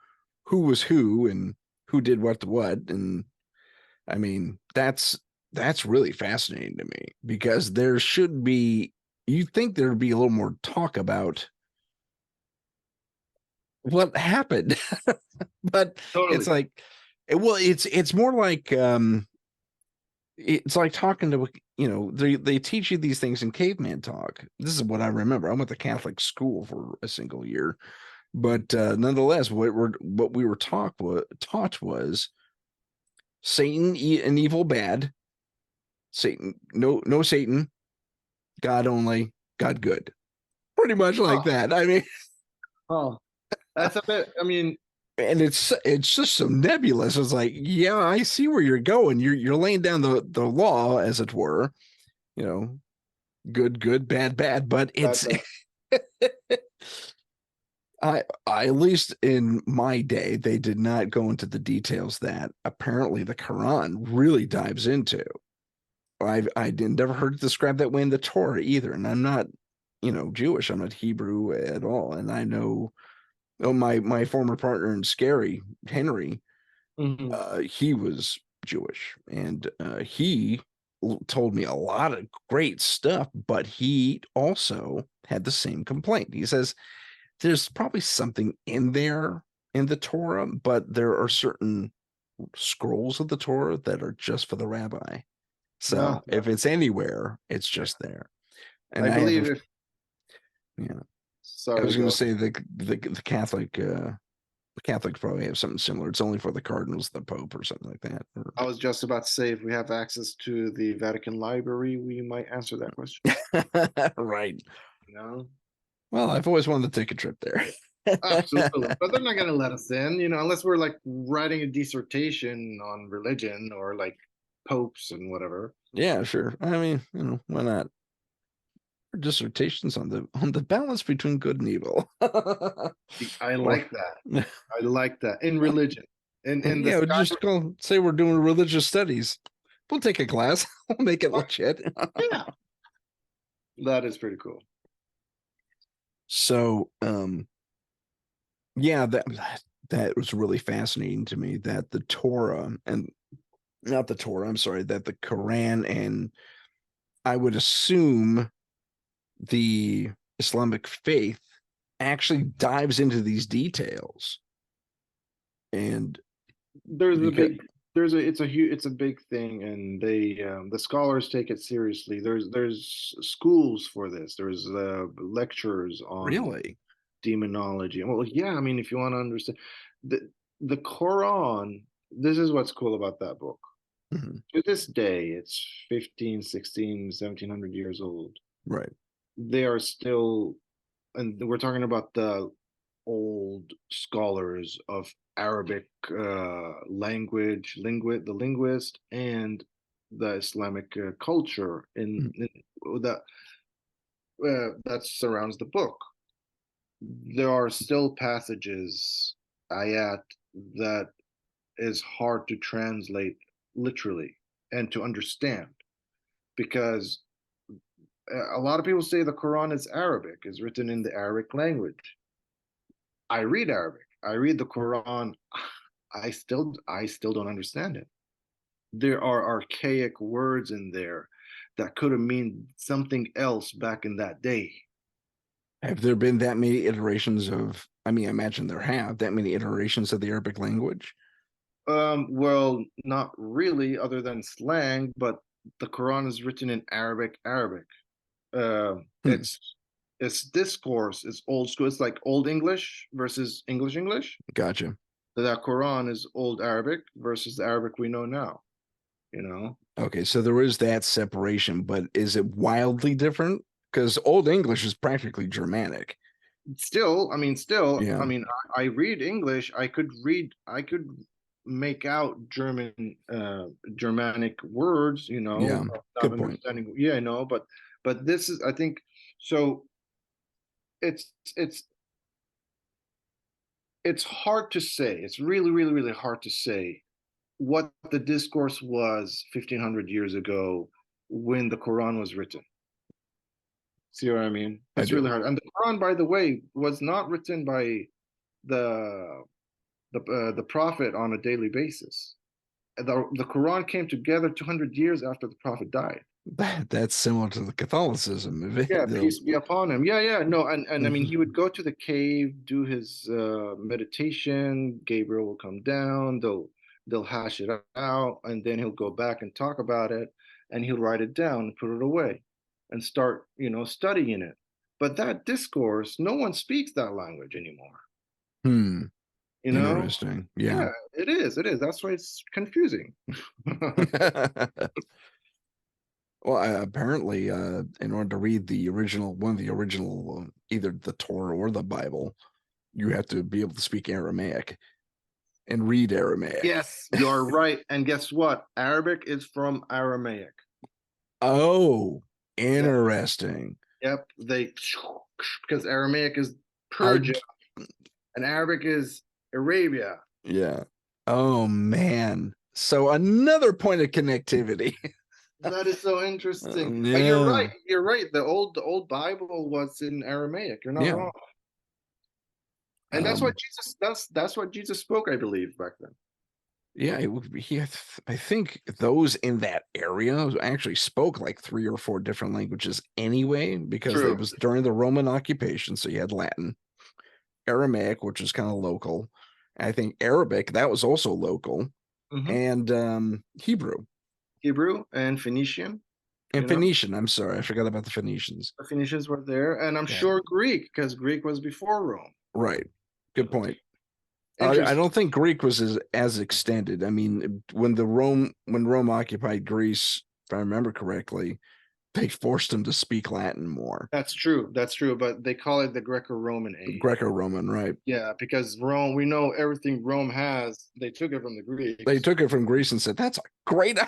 who was who and who did what to what. And I mean, that's really fascinating to me because there should be, you think there'd be a little more talk about what happened, but it's
Totally.
like, it's more like it's like talking to, they teach you these things in caveman talk. This is what I remember. I went to Catholic school for a single year, but nonetheless, what we were taught was Satan and evil bad, Satan no Satan, God only, God good, pretty much like
Oh,
that. I mean,
oh, that's a bit. I mean,
and it's just so nebulous. It's like, yeah, I see where you're going. You're laying down the law, as it were, you know, good, good, bad, bad. But it's
but
I at least in my day, they did not go into the details that apparently the Quran really dives into. I didn't never heard it described that way in the Torah either, and I'm not, Jewish. I'm not Hebrew at all, and I know. Oh, my former partner in Scary, Henry,
mhm.
he was Jewish, and he told me a lot of great stuff, but he also had the same complaint. He says there's probably something in there in the Torah, but there are certain scrolls of the Torah that are just for the rabbi.
Yeah,
So
yeah,
if it's anywhere, it's
yeah.
just there.
I
And I have
believe
a,
if.
yeah, I
Sorry,
was going to
go.
say the Catholic Catholics probably have something similar. It's only for the cardinals, the Pope, or something like that.
I was just about to say if we have access to the Vatican Library, we might answer that question.
Right.
You know?
Well, I've always wanted to take a trip there.
Absolutely. But they're not going to let us in, unless we're like writing a dissertation on religion or like popes and whatever.
Yeah, sure. I mean, why not? Dissertations on the balance between good and evil.
I
Or
like that. I like that in religion. In the
yeah,
sky.
just say we're doing religious studies. We'll take a class. We'll make it legit.
Yeah, that is pretty cool.
So, yeah, that was really fascinating to me that the Torah and not the Torah, I'm sorry, that the Quran and I would assume the Islamic faith actually dives into these details. And
There's a
because
big there's a it's a huge it's a big thing, and the scholars take it seriously. There's schools for this. There's lectures on
really,
demonology. Well, yeah, I mean, if you want to understand the Quran, this is what's cool about that book.
mhm,
To this day, it's 15, 16, 1700 years old.
right.
They are still, and we're talking about the old scholars of Arabic the linguist, and the Islamic culture
Mhm,
that surrounds the book. there are still passages, ayat, that is hard to translate literally and to understand because a lot of people say the Quran is Arabic, is written in the Arabic language. I read Arabic. I read the Quran. I still don't understand it. There are archaic words in there that could have meant something else back in that day.
Have there been that many iterations of, I mean, I imagine there have that many iterations of the Arabic language?
Well, not really, other than slang, but the Quran is written in Arabic. Uh,
Hmm,
it's discourse, it's old school. It's like Old English versus English.
gotcha.
So that Quran is Old Arabic versus the Arabic we know now. You know,
Okay, so there is that separation, but is it wildly different? Because Old English is practically Germanic.
still,
Yeah,
I read English. I could make out Germanic words,
yeah,
not
good point.
understanding. Yeah, but this is, I think, so it's it's hard to say. It's really hard to say what the discourse was 1500 years ago when the Quran was written. See what I mean?
I
It's
do.
really hard. And the Quran, by the way, was not written by the the prophet on a daily basis. The Quran came together 200 years after the prophet died.
That's similar to the Catholicism.
Yeah, peace be upon him. Yeah. No, and I mean, he
Mhm.
would go to the cave, do his meditation. Gabriel will come down. They'll hash it out, and then he'll go back and talk about it, and he'll write it down and put it away, and start, studying it. But that discourse, no one speaks that language anymore.
Hmm.
You know?
Interesting. Yeah.
Yeah, it is. It is. That's why it's confusing.
Well, apparently, in order to read the original, one of the original, either the Torah or the Bible, you have to be able to speak Aramaic and read Aramaic.
Yes, you're right. And guess what? Arabic is from Aramaic.
Oh,
Yep.
interesting.
Yep. Because Aramaic is
I,
Persia and Arabic is Arabia.
yeah. Oh, man. So another point of connectivity.
That is so interesting. But you're right.
Yeah.
You're right. The old Bible was in Aramaic. You're not
Yeah.
wrong. And that's what
Um,
Jesus that's what Jesus spoke, I believe, back then.
yeah, I think those in that area actually spoke like three or four different languages anyway, because it
True.
was during the Roman occupation. So you had Latin, Aramaic, which is kind of local. I think Arabic, that was also local,
Hmm.
and Hebrew
Hebrew and Phoenician,
and
you know.
Phoenician. I'm sorry, I forgot about the Phoenicians.
The Phoenicians were there, and I'm
Yeah,
sure Greek, because Greek was before Rome.
right. Good point. I
Interesting.
don't think Greek was as extended. I mean, when Rome occupied Greece, if I remember correctly, they forced them to speak Latin more.
That's true. That's true. But they call it the Greco-Roman age.
Greco-Roman, right?
Yeah, because Rome, we know everything Rome has, they took it from the
They
Greeks.
took it from Greece and said, "That's a great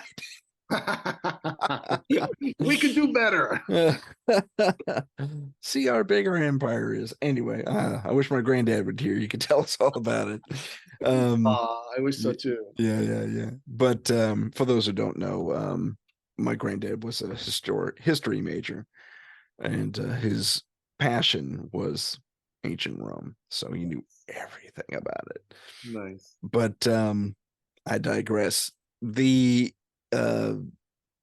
We could do better.
idea." See how big our empire is. Anyway, I wish my granddad would hear. You could tell us all about it. Um,
I wish so too.
yeah. But for those who don't know, my granddad was a history major, and his passion was ancient Rome, so he knew everything about it.
Nice.
But I digress. The uh,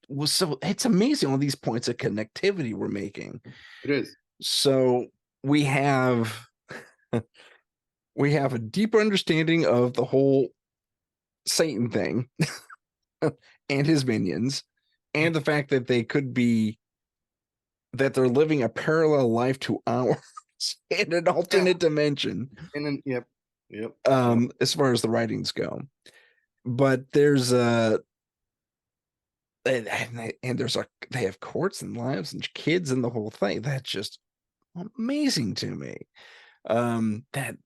was so it's amazing all these points of connectivity we're making.
It is.
So we have we have a deeper understanding of the whole Satan thing and his minions, and the fact that they could be that they're living a parallel life to ours in an
Yeah.
alternate dimension.
And then, yep. Yep.
As far as the writings go, but there's and there's a they have courts and lives and kids and the whole thing. That's just amazing to me. That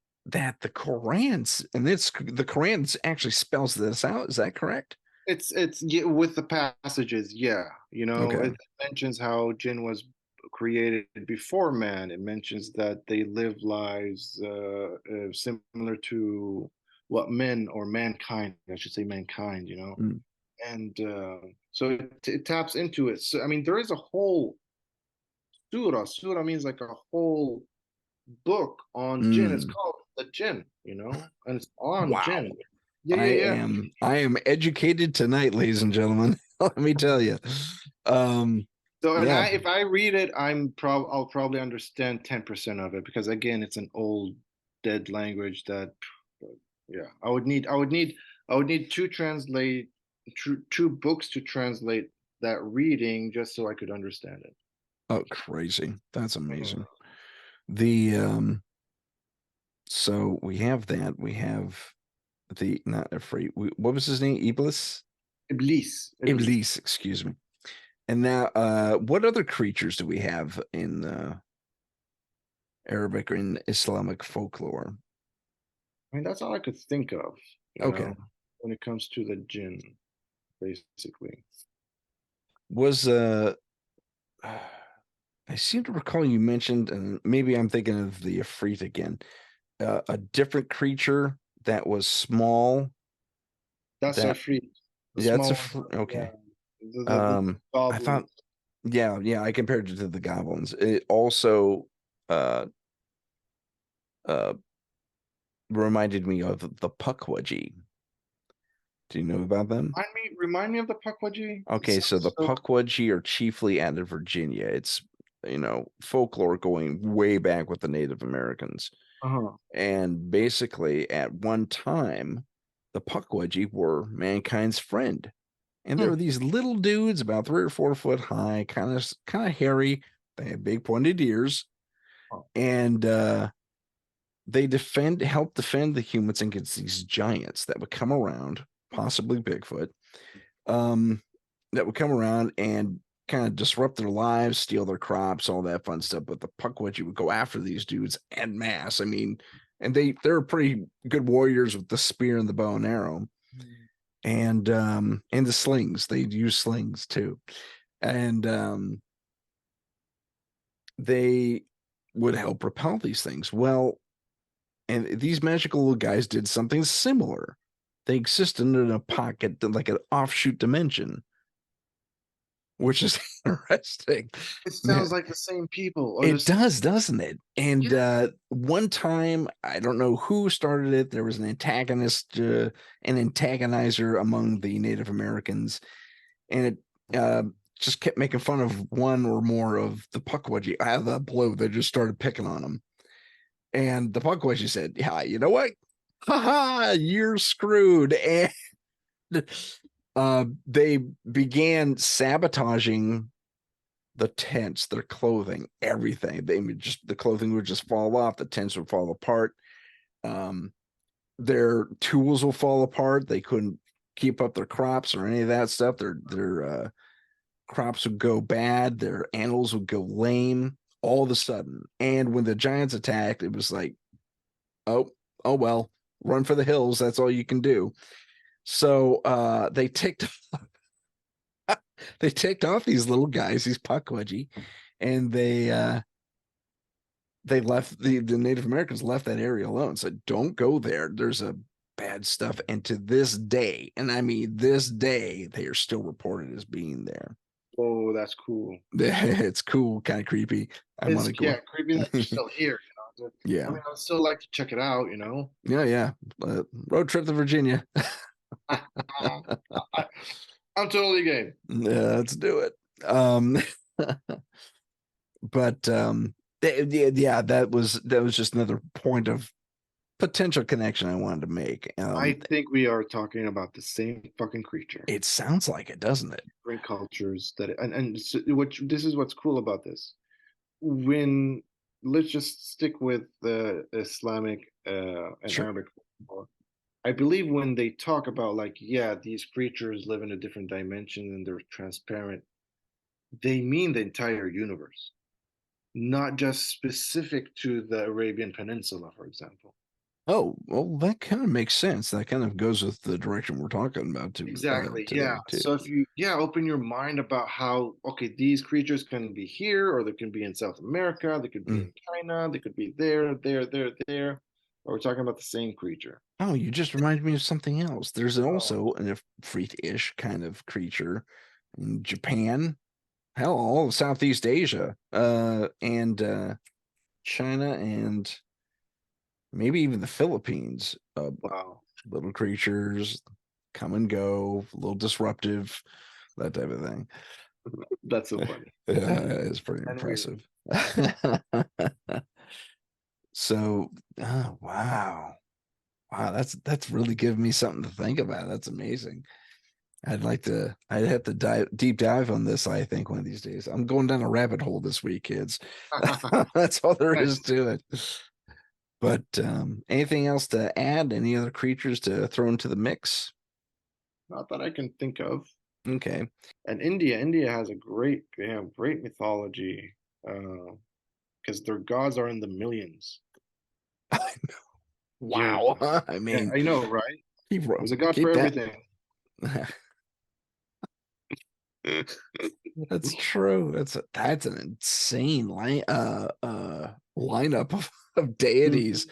the Quran's and it's the Quran actually spells this out. Is that correct?
It's yeah, with the passages, yeah.
Okay.
It mentions how Jinn was created before man. It mentions that they live lives similar to what men or mankind, I should say mankind,
Mm.
and so it taps into it. So I mean, there is a whole surah. Surah means like a whole book on Jinn. It's
Mm.
called the Jinn, and it's on
Wow.
Jinn. Yeah, yeah, yeah.
I am educated tonight, ladies and gentlemen. Let me tell you.
So, and
Yeah.
if I read it, I'll probably understand 10% of it because again, it's an old dead language that, yeah, I would need two books to translate that reading just so I could understand it.
Oh, crazy. That's
Uh,
amazing. The so we have that. We have the not afraid. What was his name? Iblis?
Iblis, Iblis.
Iblis, excuse me. And now what other creatures do we have in Arabic or in Islamic folklore?
I mean, that's all I could think of,
Okay.
when it comes to the jinn, basically.
Was I seem to recall you mentioned, and maybe I'm thinking of the Ifrit again, a different creature that was small.
That's a
That
free, the
yeah, it's
small
a
ones, yeah,
okay.
the
I thought
goblins.
yeah, I compared it to the goblins. It also uh uh reminded me of the Pukwudgie. Do you know about them?
Remind me of the Pakwaji. It
Okay, so
sounds
the
so.
Pukwudgie are chiefly out of Virginia. It's folklore going way back with the Native Americans.
Uh-huh.
And basically, at one time, the Pukwudgie were mankind's friend. And there
Hmm.
were these little dudes about 3 or 4 foot high, kind of hairy. They had big pointed ears,
Oh.
and they help defend the humans against these giants that would come around, possibly Bigfoot, um, that would come around and kind of disrupt their lives, steal their crops, all that fun stuff. But the Pukwudgie would go after these dudes en masse. I mean, and they're pretty good warriors with the spear and the bow and arrow, and the slings. They'd use slings too, and they would help repel these things. Well, and these magical little guys did something similar. They existed in a pocket, like an offshoot dimension, which is interesting.
It sounds
Man,
like the same people, or
it
this.
does, doesn't it? And
Yeah.
one time, I don't know who started it. There was an antagonist, an antagonizer among the Native Americans, and it just kept making fun of one or more of the Pukwudgie out of the blue. They just started picking on him. And the Pukwudgie said, "Yeah, you know what? Haha, you're screwed." And they began sabotaging the tents, their clothing, everything. They would just the clothing would just fall off, the tents would fall apart. Um, their tools will fall apart. They couldn't keep up their crops or any of that stuff. Their crops would go bad. Their animals would go lame all of a sudden. And when the giants attacked, it was like, oh, oh well, run for the hills. That's all you can do. So they ticked off these little guys, these Pukwudgie, and they left the Native Americans left that area alone. Said, don't go there. There's a bad stuff. And to this day, and I mean this day, they are still reported as being there.
Oh, that's cool.
It's cool, kind of creepy. I want
It's
to go.
yeah, creepy that they're still here. I
Yeah,
mean, I'd still like to check it out.
yeah. Road trip to Virginia.
I'm totally game.
Yeah, let's do it. But yeah, that was just another point of potential connection I wanted to make.
I think we are talking about the same fucking creature.
It sounds like it, doesn't it?
Different cultures and so this is what's cool about this. When let's just stick with the Islamic and
Sure.
Arabic folklore. I believe when they talk about like, yeah, these creatures live in a different dimension and they're transparent, they mean the entire universe, not just specific to the Arabian Peninsula, for example.
Oh, well, that kind of makes sense. That kind of goes with the direction we're talking about
Exactly. Yeah.
today too.
So if you, yeah, open your mind about how, okay, these creatures can be here, or they can be in South America, they could be
Mm.
in China, they could be there, or we're talking about the same creature.
Oh, you just reminded me of something else. There's
Oh,
also a freak-ish kind of creature in Japan, hell, all of Southeast Asia, and China, and maybe even the Philippines.
wow.
Little creatures come and go, a little disruptive, that type of thing.
That's so funny.
It's pretty
Anyway,
impressive. So, oh, wow. Wow, that's really giving me something to think about. That's amazing. I'd have to deep dive on this, I think, one of these days. I'm going down a rabbit hole this week, kids. That's all there is
nice.
to it. But anything else to add? Any other creatures to throw into the mix?
Not that I can think of.
Okay.
And India has a great, they have great mythology, because their gods are in the millions. Yeah,
Wow. I
yeah,
mean,
I know, right? There's a god for
keep that.
everything.
That's true. That's an insane lineup of deities.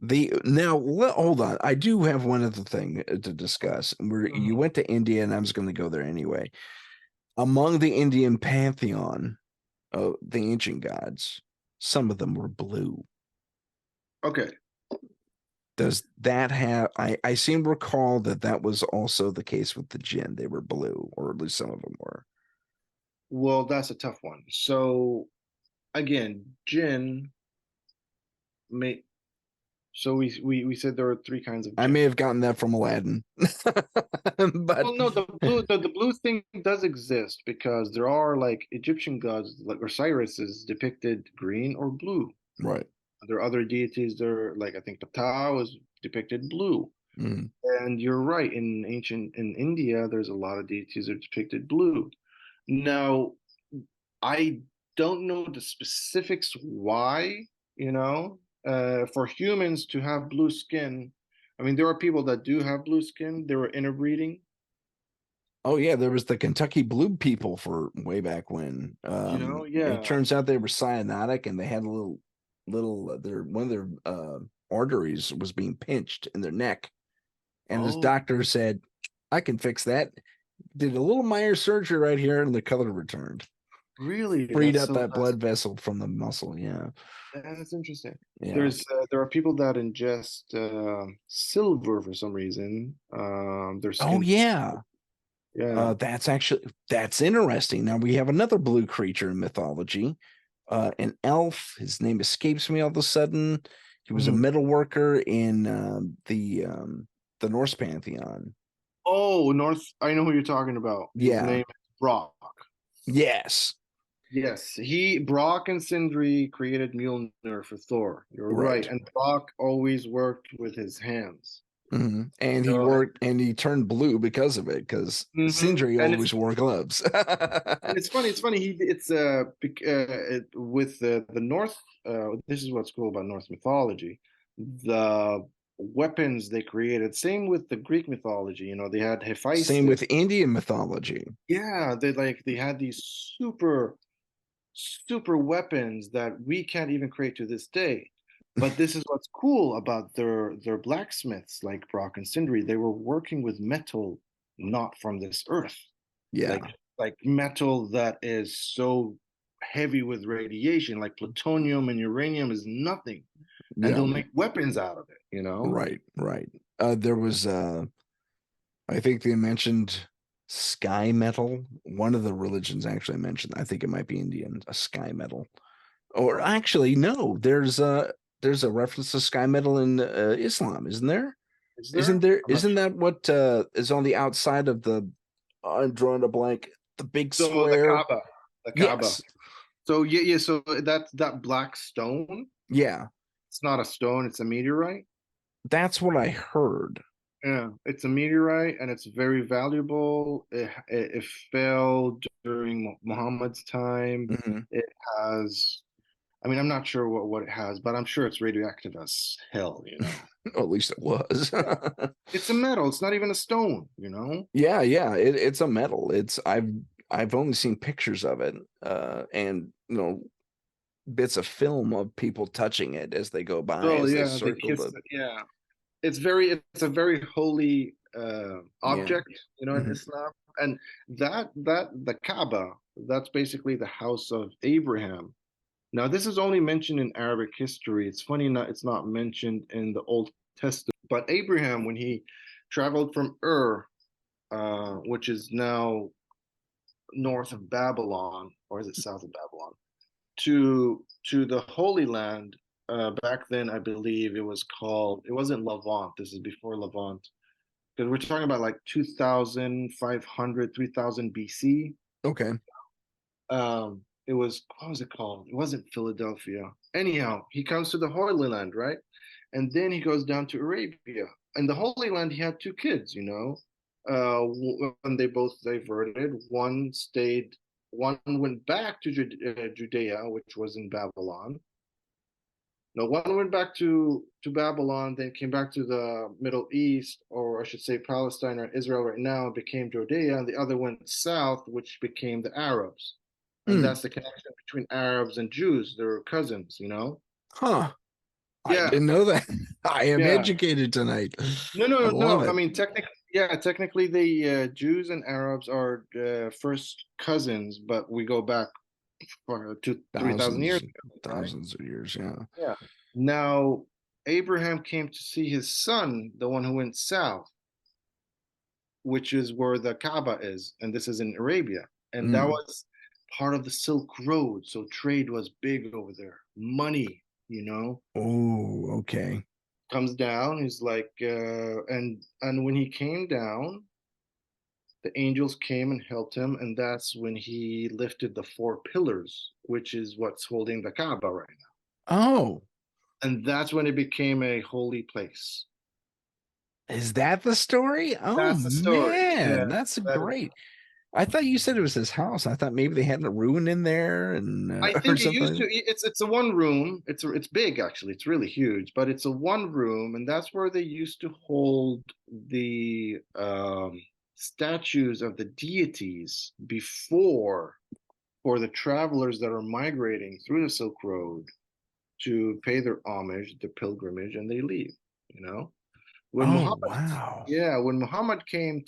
Mhm,
Hold on. I do have one other thing to discuss. Where you
mhm.
went to India, and I was going to go there anyway. Among the Indian pantheon of the ancient gods, some of them were blue.
Okay.
Does that have? I seem to recall that that was also the case with the Jinn. They were blue, or at least some of them were.
Well, that's a tough one. So again, Jinn may so we said there are three kinds of
I may
Jinn.
have gotten that from Aladdin, but
Well, no, the blue thing does exist because there are like Egyptian gods like Osiris is depicted green or blue.
right.
There are other deities there, like I think Ptah was depicted blue.
Mm.
And you're right, in India, there's a lot of deities that are depicted blue. Now, I don't know the specifics why, for humans to have blue skin. I mean, there are people that do have blue skin. They were interbreeding.
Oh yeah, there was the Kentucky Blue people for way back when. It
Yeah.
turns out they were cyanotic, and they had a little their one of their arteries was being pinched in their neck, and his
Oh,
doctor said, "I can fix that." Did a little minor surgery right here, and the color returned.
really?
Freed
That's
up
so
that blood
fascinating.
vessel from the muscle. Yeah,
That's interesting.
yeah.
There are people that ingest silver for some reason. Their
Oh
skin.
yeah.
Yeah.
That's interesting. Now we have another blue creature in mythology, an elf. His name escapes me all of a sudden. He was a
Mhm.
metal worker in the Norse pantheon.
Oh, North. I know who you're talking about. His
Yeah.
name is Brock.
Yes.
Yes, Brock and Sindri created Mjolnir for Thor. You're right.
Right.
And Brock always worked with his hands.
And he
So,
worked, and he turned blue because of it. Because Sindri
and it's
always wore gloves.
and it's funny. It's funny. With the North. This is what's cool about Norse mythology. The weapons they created. Same with the Greek mythology. They had
Same
Hephaestus.
with Indian mythology.
Yeah, they had these super weapons that we can't even create to this day. But this is what's cool about their blacksmiths like Brock and Sindri. They were working with metal not from this earth. Like
Yeah.
like metal that is so heavy with radiation, like plutonium and uranium is nothing. And
Yeah.
they'll make weapons out of it.
Right. Right. There was I think they mentioned sky metal. One of the religions actually mentioned, I think it might be Indian, a sky metal. Or
Wow.
actually, no, there's a reference to sky metal in Islam, isn't there?
Is there? I'm not
Isn't
sure.
that what is on the outside of the I'm drawing a blank, the big
So the
square?
Kaaba. The Kaaba.
Yes.
So yeah, so that black stone,
Yeah.
it's not a stone, it's a meteorite.
That's what I heard.
Yeah, it's a meteorite and it's very valuable. It fell during Muhammad's time.
Hmm.
It has I mean, I'm not sure what it has, but I'm sure it's radioactive as hell, you know.
Or at least it was.
It's a metal, it's not even a stone, you know.
Yeah, yeah, it's a metal. I've only seen pictures of it, and bits of film of people touching it as they go by,
Oh
as they
yeah, they
circle
kiss
the.
it. Yeah, it's a very holy
Yeah.
object, you know, in
Hmm.
Islam. And that the Kaaba, that's basically the house of Abraham. Now, this is only mentioned in Arabic history. It's funny not it's not mentioned in the Old Testament. But Abraham, when he traveled from Ur, which is now north of Babylon, or is it south of Babylon, to the Holy Land. Back then, I believe it was called. It wasn't Levant. This is before Levant, because we're talking about like 2,500, 3,000 BC.
Okay.
It was, what was it called? It wasn't Philadelphia. Anyhow, he comes to the Holy Land, right? And then he goes down to Arabia. In the Holy Land, he had two kids, you know. When they both diverted, one went back to Judea, which was in Babylon. No, one went back to Babylon, then came back to the Middle East, or I should say Palestine or Israel right now, became Judea, and the other went south, which became the Arabs. And
Hmm.
that's the connection between Arabs and Jews. They're cousins, you know?
Huh. I
Yeah,
didn't know that. I am
yeah.
educated tonight.
No,
I
no,
love
no. I
it.
mean, technically, the Jews and Arabs are first cousins, but we go back for two, 3,000 years
Thousands,
ago, right?
thousands of years. Yeah.
Yeah. Now, Abraham came to see his son, the one who went south, which is where the Kaaba is, and this is in Arabia. And that
Mm.
was part of the Silk Road, so trade was big over there. Money,
Oh, okay.
comes down. He's like, and when he came down, the angels came and helped him, and that's when he lifted the four pillars, which is what's holding the Kaaba right now.
Oh,
And that's when it became a holy place.
is that the story? Oh
That's the story.
man,
Yeah,
that's
that is.
great. I thought you said it was his house. I thought maybe they had a ruin in there and
I
or
think it used to.
something.
It's a one room. It's big actually. It's really huge, but it's a one room, and that's where they used to hold the statues of the deities before for the travelers that are migrating through the Silk Road to pay their homage, the pilgrimage, and they leave. You know, when
Oh
Muhammad,
wow.
yeah, when Muhammad became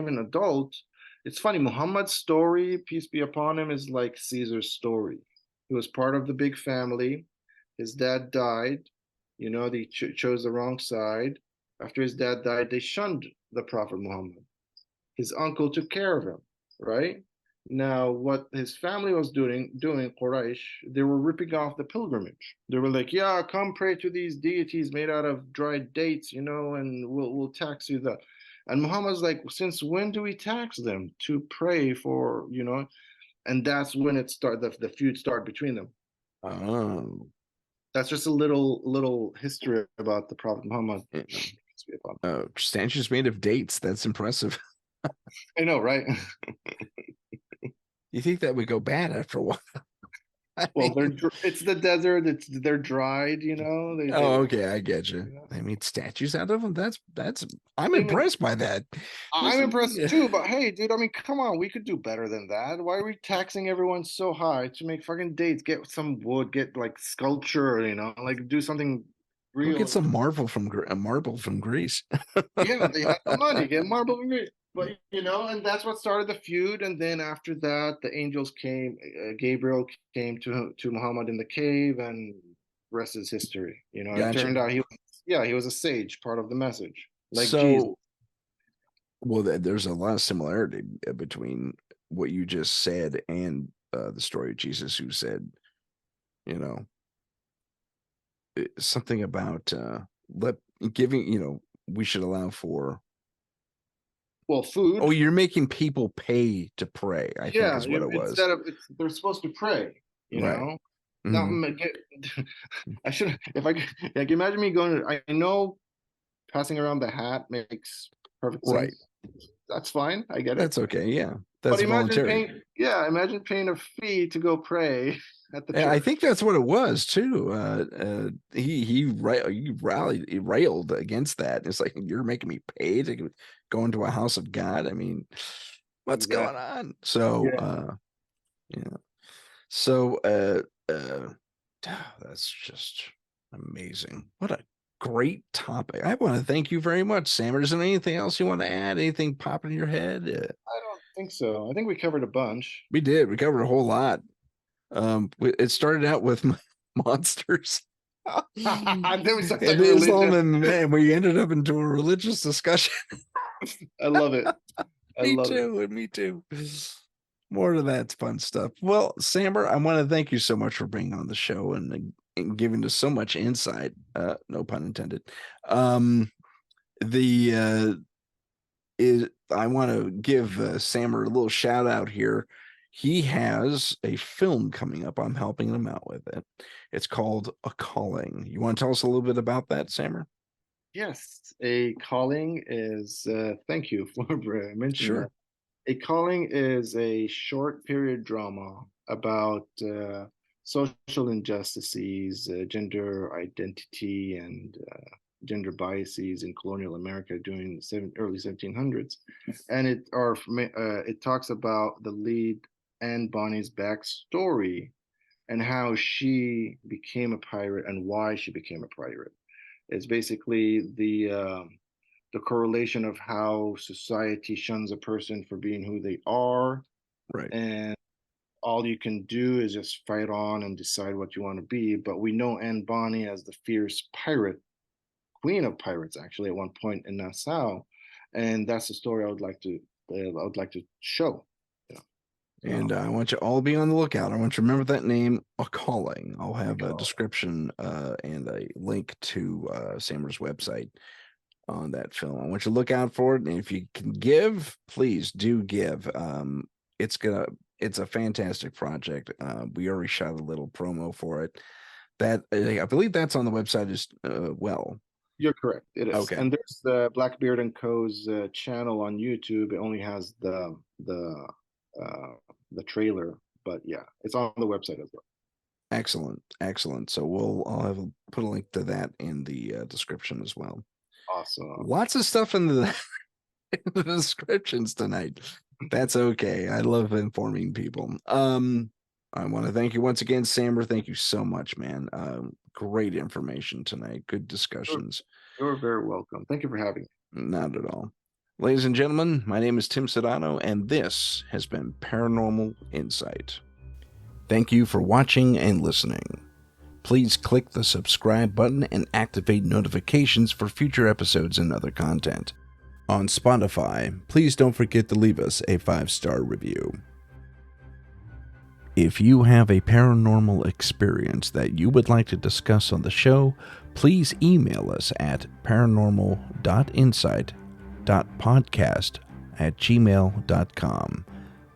an adult, it's funny. Muhammad's story, peace be upon him, is like Caesar's story. He was part of the big family. His dad died. You know, they chose the wrong side. After his dad died, they shunned the Prophet Muhammad. His uncle took care of him, right? Now, what his family was doing Quraysh, they were ripping off the pilgrimage. They were like, "Yeah, come pray to these deities made out of dried dates, and we'll tax you that." And Muhammad's like, "Since when do we tax them to pray for?" And that's when it start the feud start between them.
Oh.
That's just a little history about the Prophet Muhammad.
Statues made of dates. That's impressive.
I know, right?
You think that would go bad after a while? I
Well,
mean,
it's the desert. They're dried. They
oh, okay, I get you.
yeah.
They made statues out of them. That's. I'm
They make.
impressed by that. This
I'm
is,
impressed too, but hey, dude, I mean, come on, we could do better than that. Why are we taxing everyone so high to make fucking dates? Get some wood, get like sculpture, like do something
go get
real.
some marble from Greece.
Yeah, they have the money, get marble from me. But and that's what started the feud. And then after that, the angels came. Gabriel came to Muhammad in the cave, and rest is history. It
Gotcha.
turned out he was a sage, part of the message, like Jesus.
So, well, there's a lot of similarity between what you just said and the story of Jesus, who said, you know, something about let giving, we should allow for.
Well, food.
Oh, you're making people pay to pray, I think
Yeah,
is what it was.
they're supposed to pray,
Right.
not
Hmm.
get. I should if I like imagine me going to. I know passing around the hat makes perfect
Right.
sense. That's fine. I get it.
That's okay. Yeah.
But
That's
imagine
voluntary.
imagine paying a fee to go pray at the
And I
church.
think that's what it was too. He railed against that. It's like, you're making me pay to go into a house of God. I mean, what's going
Exactly.
on? So,
Yeah.
yeah. So, that's just amazing. What a great topic. I want to thank you very much, Sam. Is there anything else you want to add? Anything pop in your head?
I don't think so. I think we covered a bunch.
We did. We covered a whole lot. It started out with monsters
And then we
and
started talking
Islam,
religion.
and we ended up into a religious discussion.
I love it. I
Me
love it.
too, and me too. More of that fun stuff. Well, Samber, I want to thank you so much for being on the show and giving us so much insight. No pun intended. The is I want to give Sammer a little shout out here. He has a film coming up. I'm helping him out with it. It's called A Calling. You want to tell us a little bit about that, Sammer?
Yes, a calling is, thank you for mentioning that.
Sure.
A Calling is a short period drama about social injustices, gender identity, and gender biases in colonial America during the early 1700s. And it talks about the lead Anne Bonny's backstory and how she became a pirate and why she became a pirate. It's basically the correlation of how society shuns a person for being who they are,
Right.
and all you can do is just fight on and decide what you want to be. But we know Anne Bonny as the fierce pirate, queen of pirates, actually, at one point in Nassau, and that's the story I would like to show. You
And I want you all to be on the lookout. I want you to remember that name, A Calling. I'll have a
know,
description and a link to Sammer's website on that film. I want you to look out for it. And if you can give, please do give. It's a fantastic project. We already shot a little promo for it. That I believe that's on the website as well.
You're correct. It is.
Okay.
And there's the Blackbeard and Co.'s channel on YouTube. It only has the trailer, but yeah, it's on the website as well.
Excellent. So I'll put a link to that in the description as well.
Awesome.
Lots of stuff in the descriptions tonight. That's okay. I love informing people. I want to thank you once again, Samber. Thank you so much, man. Great information tonight. Good discussions.
You're very welcome. Thank you for having me.
Not at all. Ladies and gentlemen, my name is Tim Sedano, and this has been Paranormal Insight. Thank you for watching and listening. Please click the subscribe button and activate notifications for future episodes and other content. On Spotify, please don't forget to leave us a 5-star review. If you have a paranormal experience that you would like to discuss on the show, please email us at paranormal.insight.podcast@gmail.com.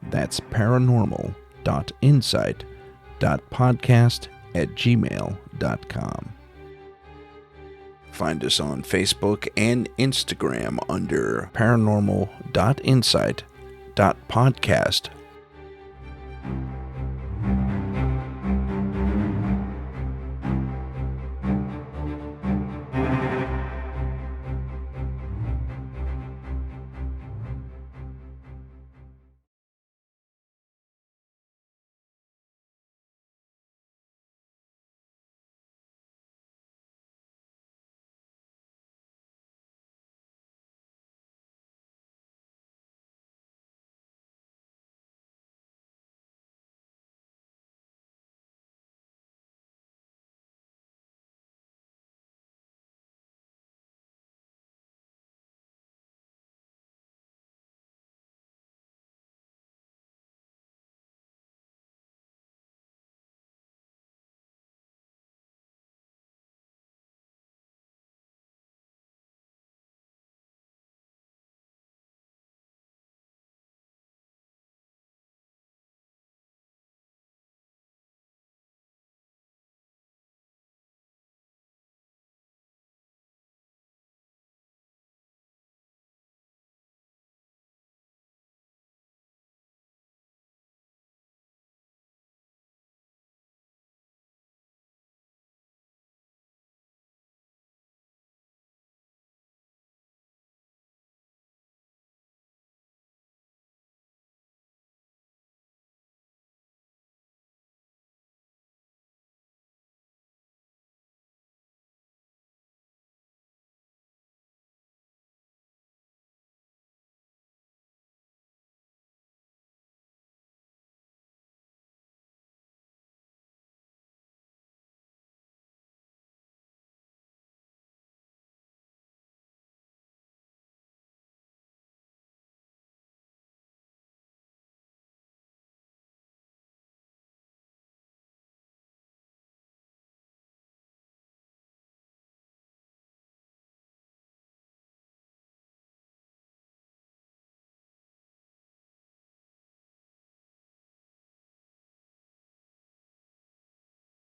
That's paranormal.insight.podcast@gmail.com. Find us on Facebook and Instagram under paranormal.insight.podcast